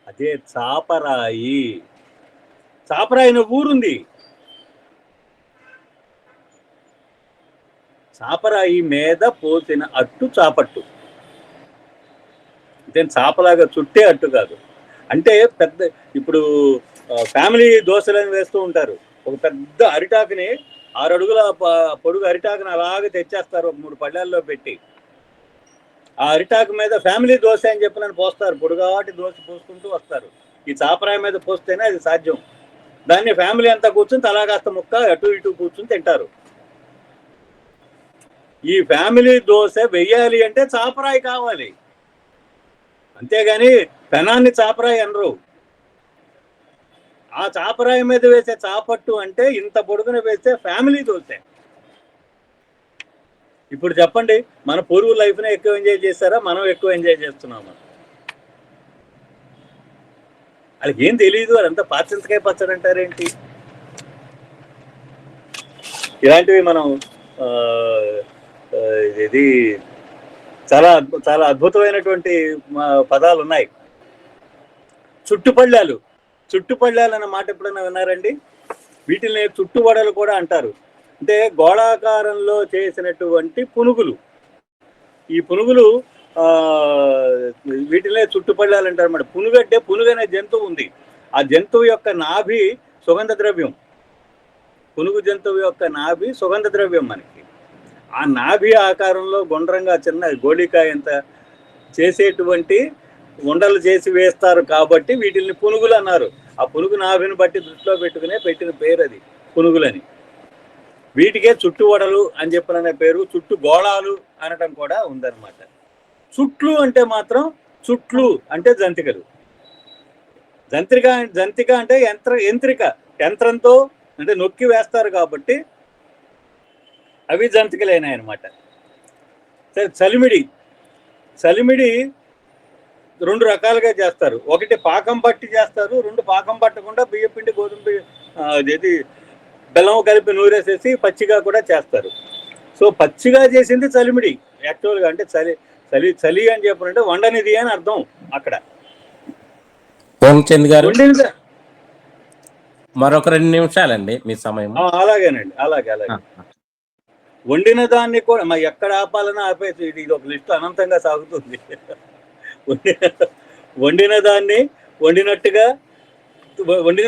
అదే చాపరాయి. చాపరాయి అనే ఊరుంది. చాపరాయి మీద పోసిన అట్టు చాపట్టు. అంటే చాపలాగా చుట్టే అట్టు కాదు. అంటే ఇప్పుడు ఫ్యామిలీ దోశలను వేస్తూ ఉంటారు. ఒక పెద్ద అరిటాకుని 6 అడుగుల పొడుగు అరిటాకును అలాగే తెచ్చేస్తారు ఒక 3 పళ్ళాల్లో పెట్టి. ఆ అరిటాకు మీద ఫ్యామిలీ దోశ అని చెప్పి నన్ను పోస్తారు, పొడుగాటి దోశ పోసుకుంటూ వస్తారు. ఈ చాపరాయి మీద పోస్తేనే అది సాధ్యం. దాన్ని ఫ్యామిలీ అంతా కూర్చుని తలా కాస్త ముక్క అటు ఇటు కూర్చుని తింటారు. ఈ ఫ్యామిలీ దోశ వెయ్యాలి అంటే చాపరాయి కావాలి, అంతేగాని పెనాన్ని చాపరాయి అనరు. ఆ చాపరాయి మీద వేసే చాపట్టు అంటే ఇంత పొడుగున వేసే ఫ్యామిలీ దోశ. ఇప్పుడు చెప్పండి, మన పూర్వ లైఫ్నే ఎక్కువ ఎంజాయ్ చేస్తారా, మనం ఎక్కువ ఎంజాయ్ చేస్తున్నామా? వాళ్ళకి ఏం తెలియదు, అదంతా పాచింతకాయ పచ్చడి అంటారేంటి? ఇలాంటివి మనం ఇది చాలా చాలా అద్భుతమైనటువంటి పదాలు ఉన్నాయి. చుట్టుపళ్ళాలు, చుట్టుపళ్ళాలు అన్న మాట ఎప్పుడైనా విన్నారండి? వీటిని చుట్టువడలు కూడా అంటారు. అంటే గోళాకారంలో చేసినటువంటి పునుగులు. ఈ పునుగులు వీటినే చుట్టుపళ్ళాలు అంటారు అన్నమాట. పునుగు అంటే పునుగు అనే జంతువు ఉంది, ఆ జంతువు యొక్క నాభి సుగంధ ద్రవ్యం. పునుగు జంతువు యొక్క నాభి సుగంధ ద్రవ్యం. మనకి ఆ నాభి ఆకారంలో గుండ్రంగా చిన్న గోళికాయ ఎంత చేసేటువంటి ఉండలు చేసి వేస్తారు కాబట్టి వీటిని పునుగులు అన్నారు. ఆ పునుగు నాభిని బట్టి దృష్టిలో పెట్టుకునే పెట్టిన పేరు అది పునుగులని. వీటికే చుట్టు వడలు అని చెప్పిన పేరు, చుట్టు గోళాలు అనటం కూడా ఉందన్నమాట. చుట్లు అంటే మాత్రం చుట్లు అంటే జంతికలు. జంతిక అంటే యంత్రిక, యంత్రంతో అంటే నొక్కి వేస్తారు కాబట్టి అవి జంతికలైనాయి అనమాట. సరే, చలిమిడి 2 రకాలుగా చేస్తారు. ఒకటి పాకం పట్టి చేస్తారు, 2 పాకం పట్టకుండా బియ్యపిండి గోధుమ ఇది బెల్లం కలిపి నూరేసేసి పచ్చిగా కూడా చేస్తారు. సో పచ్చిగా చేసింది చలిమిడి యాక్చువల్గా. అంటే చలి అని చెప్పాలంటే వండనిది అని అర్థం అక్కడ. ఓంచంద్ గారు, మరొక 2 నిమిషాలండి మీ సమయం. అలాగేనండి, అలాగే. వండిన దాన్ని కూడా ఎక్కడ ఆపాలన్నా ఆపేసి ఇది ఒక లిస్టు అనంతంగా సాగుతుంది. వండిన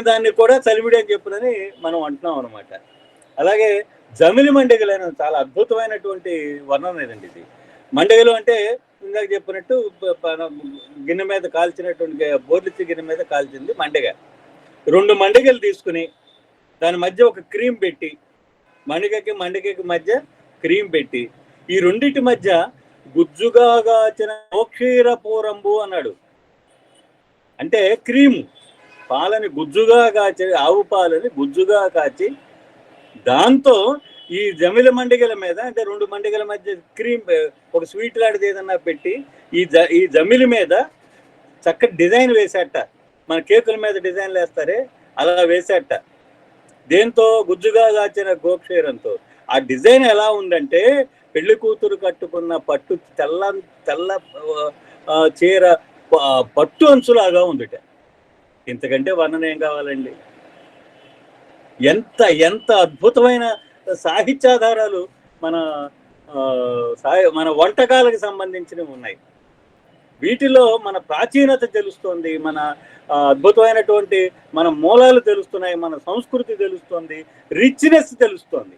దాన్ని కూడా చలిమిడి అని చెప్పునని మనం అంటున్నాం అనమాట. అలాగే జమిలి మండగలు చాలా అద్భుతమైనటువంటి వర్ణన ఇదండి ఇది. మండగలు అంటే ఇందాక చెప్పినట్టు గిన్నె మీద కాల్చినటువంటి బోర్లిచ్చి గిన్నె మీద కాల్చింది మండగ. 2 మండగలు తీసుకుని దాని మధ్య ఒక క్రీమ్ పెట్టి, మండగకి మధ్య క్రీమ్ పెట్టి, ఈ రెండింటి మధ్య గుజ్జుగా కాచిన మోక్షీర పూరంబు అన్నాడు. అంటే క్రీము పాలని గుజ్జుగా కాచి, ఆవు పాలని గుజ్జుగా కాచి దాంతో ఈ జమిల మండిగల మీద, అంటే 2 మండిగల మధ్య క్రీమ్ ఒక స్వీట్ లాంటిది ఏదన్నా పెట్టి ఈ జమిలి మీద చక్కటి డిజైన్ వేసేట. మన కేకుల మీద డిజైన్లు వేస్తారే అలా వేసేట. దేంతో? గుజ్జుగా కాచిన గోక్షీరంతో. ఆ డిజైన్ ఎలా ఉందంటే పెళ్లి కూతురు కట్టుకున్న పట్టు తెల్ల చీర పట్టు అంచులాగా ఉందిట. ఇంతకంటే వర్ణన ఏం కావాలండి? ఎంత అద్భుతమైన సాహిత్యాధారాలు మన వంటకాలకు సంబంధించినవి ఉన్నాయి. వీటిలో మన ప్రాచీనత తెలుస్తోంది, మన అద్భుతమైనటువంటి మన మూలాలు తెలుస్తున్నాయి, మన సంస్కృతి తెలుస్తుంది, రిచ్నెస్ తెలుస్తోంది.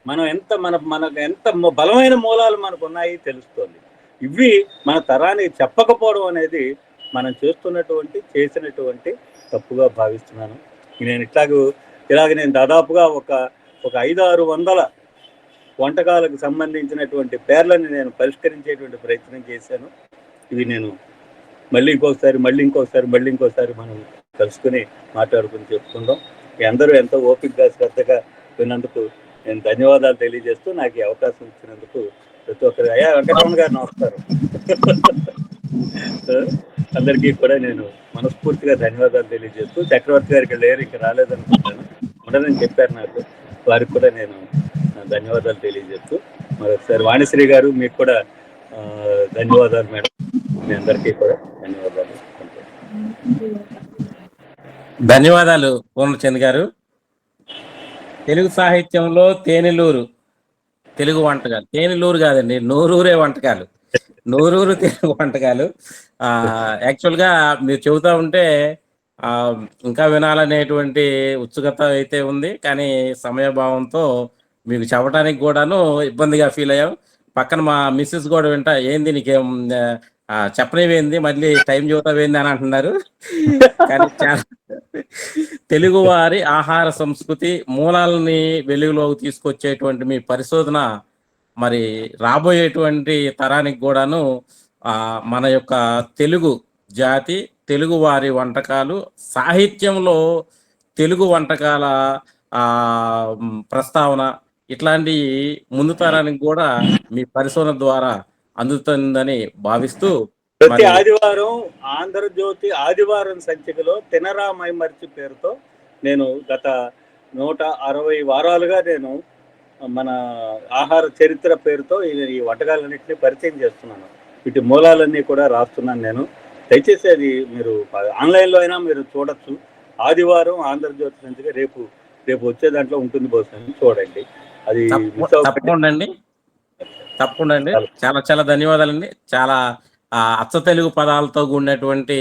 మనకు ఎంత బలమైన మూలాలు మనకు ఉన్నాయి తెలుస్తోంది. ఇవి మన తరానికి చెప్పకపోవడం అనేది మనం చేసినటువంటి తప్పుగా భావిస్తున్నాను. నేను ఇలాగ నేను దాదాపుగా ఒక 500-600 వంటకాలకు సంబంధించినటువంటి పేర్లను నేను పరిష్కరించేటువంటి ప్రయత్నం చేశాను. ఇవి నేను మళ్ళీ ఇంకోసారి మనం కలుసుకుని మాట్లాడుకుని చెప్పుకుందాం. మీ అందరూ ఎంతో ఓపికగా శ్రద్ధగా విన్నందుకు నేను ధన్యవాదాలు తెలియజేస్తూ, నాకు ఈ అవకాశం ఇచ్చినందుకు ప్రతి ఒక్కరు. అయ్యా వెంకటరమణ గారు నమస్కారం. అందరికీ కూడా నేను మనస్ఫూర్తిగా ధన్యవాదాలు తెలియజేస్తూ, చక్రవర్తి గారికి లేరు, ఇంకా రాలేదనుకుంటాను, ఉండదని చెప్పారు నాకు, వారికి కూడా నేను ధన్యవాదాలు తెలియజేస్తూ, మరొకసారి వాణిశ్రీ గారు మీకు కూడా ధన్యవాదాలు మేడం. మీ అందరికీ కూడా ధన్యవాదాలు పూర్ణచంద్ గారు. తెలుగు సాహిత్యంలో తేనెలూరు తెలుగు వంటకాలు, తేనెలూరు కాదండి, నూరూరే వంటకాలు, నూరూరు తెలుగు వంటకాలు. యాక్చువల్గా మీరు చెబుతా ఉంటే ఆ, ఇంకా వినాలనేటువంటి ఉత్సుకత అయితే ఉంది, కానీ సమయభావంతో మీకు చెప్పడానికి కూడాను ఇబ్బందిగా ఫీల్ అయ్యాం. పక్కన మా మిస్సెస్ కూడా వింటా, ఏంది నీకేం చెప్పనివేంది, మళ్ళీ టైం చూతావేంది అని అంటున్నారు. కానీ చాలా తెలుగువారి ఆహార సంస్కృతి మూలాలని వెలుగులోకి తీసుకొచ్చేటువంటి మీ పరిశోధన మరి రాబోయేటువంటి తరానికి కూడాను మన యొక్క తెలుగు జాతి, తెలుగు వారి వంటకాలు, సాహిత్యంలో తెలుగు వంటకాల ఆ ప్రస్తావన, ఇట్లాంటి ముందు తరానికి కూడా మీ పరిశోధన ద్వారా అందుతుందని భావిస్తూ ప్రతి మరి ఆదివారం ఆంధ్రజ్యోతి ఆదివారం సంచికలో తినరా మైమర్చి పేరుతో నేను గత 160 వారాలుగా నేను మన ఆహార చరిత్ర పేరుతో ఈ వంటకాలన్నింటినీ పరిచయం చేస్తున్నాను. వీటి మూలాలన్నీ కూడా రాస్తున్నాను నేను. దయచేసి అది మీరు ఆన్లైన్లో అయినా మీరు చూడొచ్చు. ఆదివారం ఆంధ్రజ్యోతి సంచిక రేపు వచ్చే దాంట్లో ఉంటుంది, బహుశా చూడండి. అది తప్పకుండా అండి, తప్పకుండా అండి. చాలా చాలా ధన్యవాదాలండి. చాలా అచ్చ తెలుగు పదాలతో కూడినటువంటి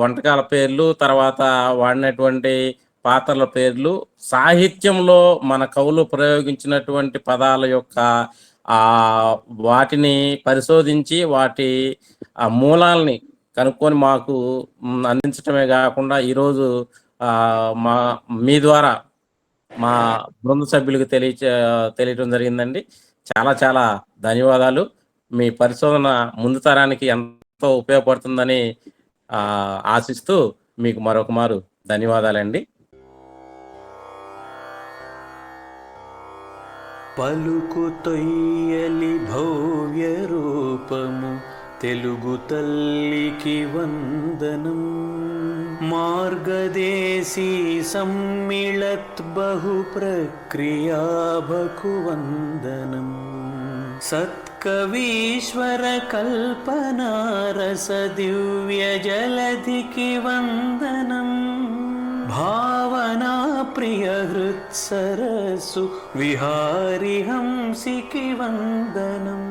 వంటకాల పేర్లు, తర్వాత వాడినటువంటి పాత్రల పేర్లు, సాహిత్యంలో మన కవులు ప్రయోగించినటువంటి పదాల యొక్క వాటిని పరిశోధించి వాటి మూలాల్ని కనుక్కొని మాకు అందించడమే కాకుండా ఈరోజు మీ ద్వారా మా బృంద సభ్యులకు తెలియటం జరిగిందండి. చాలా చాలా ధన్యవాదాలు. మీ పరిశోధన ముందు తరానికి ఎంతో ఉపయోగపడుతుందని ఆశిస్తూ మీకు మరొక మారు ధన్యవాదాలండి. పలుకు తొయ్యలి భవ్య రూపము తెలుగు తల్లికి వందనం. మార్గదేశీ సమ్మిళత్ బహు ప్రక్రియాభకు వందనం. సత్కవీశ్వర కల్పనారస దివ్య జలధికి వందనం. భావనా ప్రియ హృత్సరసు విహారి హంసికి వందనం.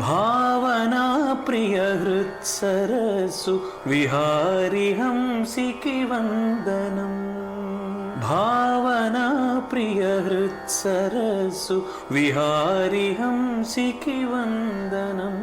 భావనా ప్రియ హృత్సరసు విహారి హంసికి వందనం. భావనా ప్రియ హృత్సరసు విహారి హంసికి వందనం.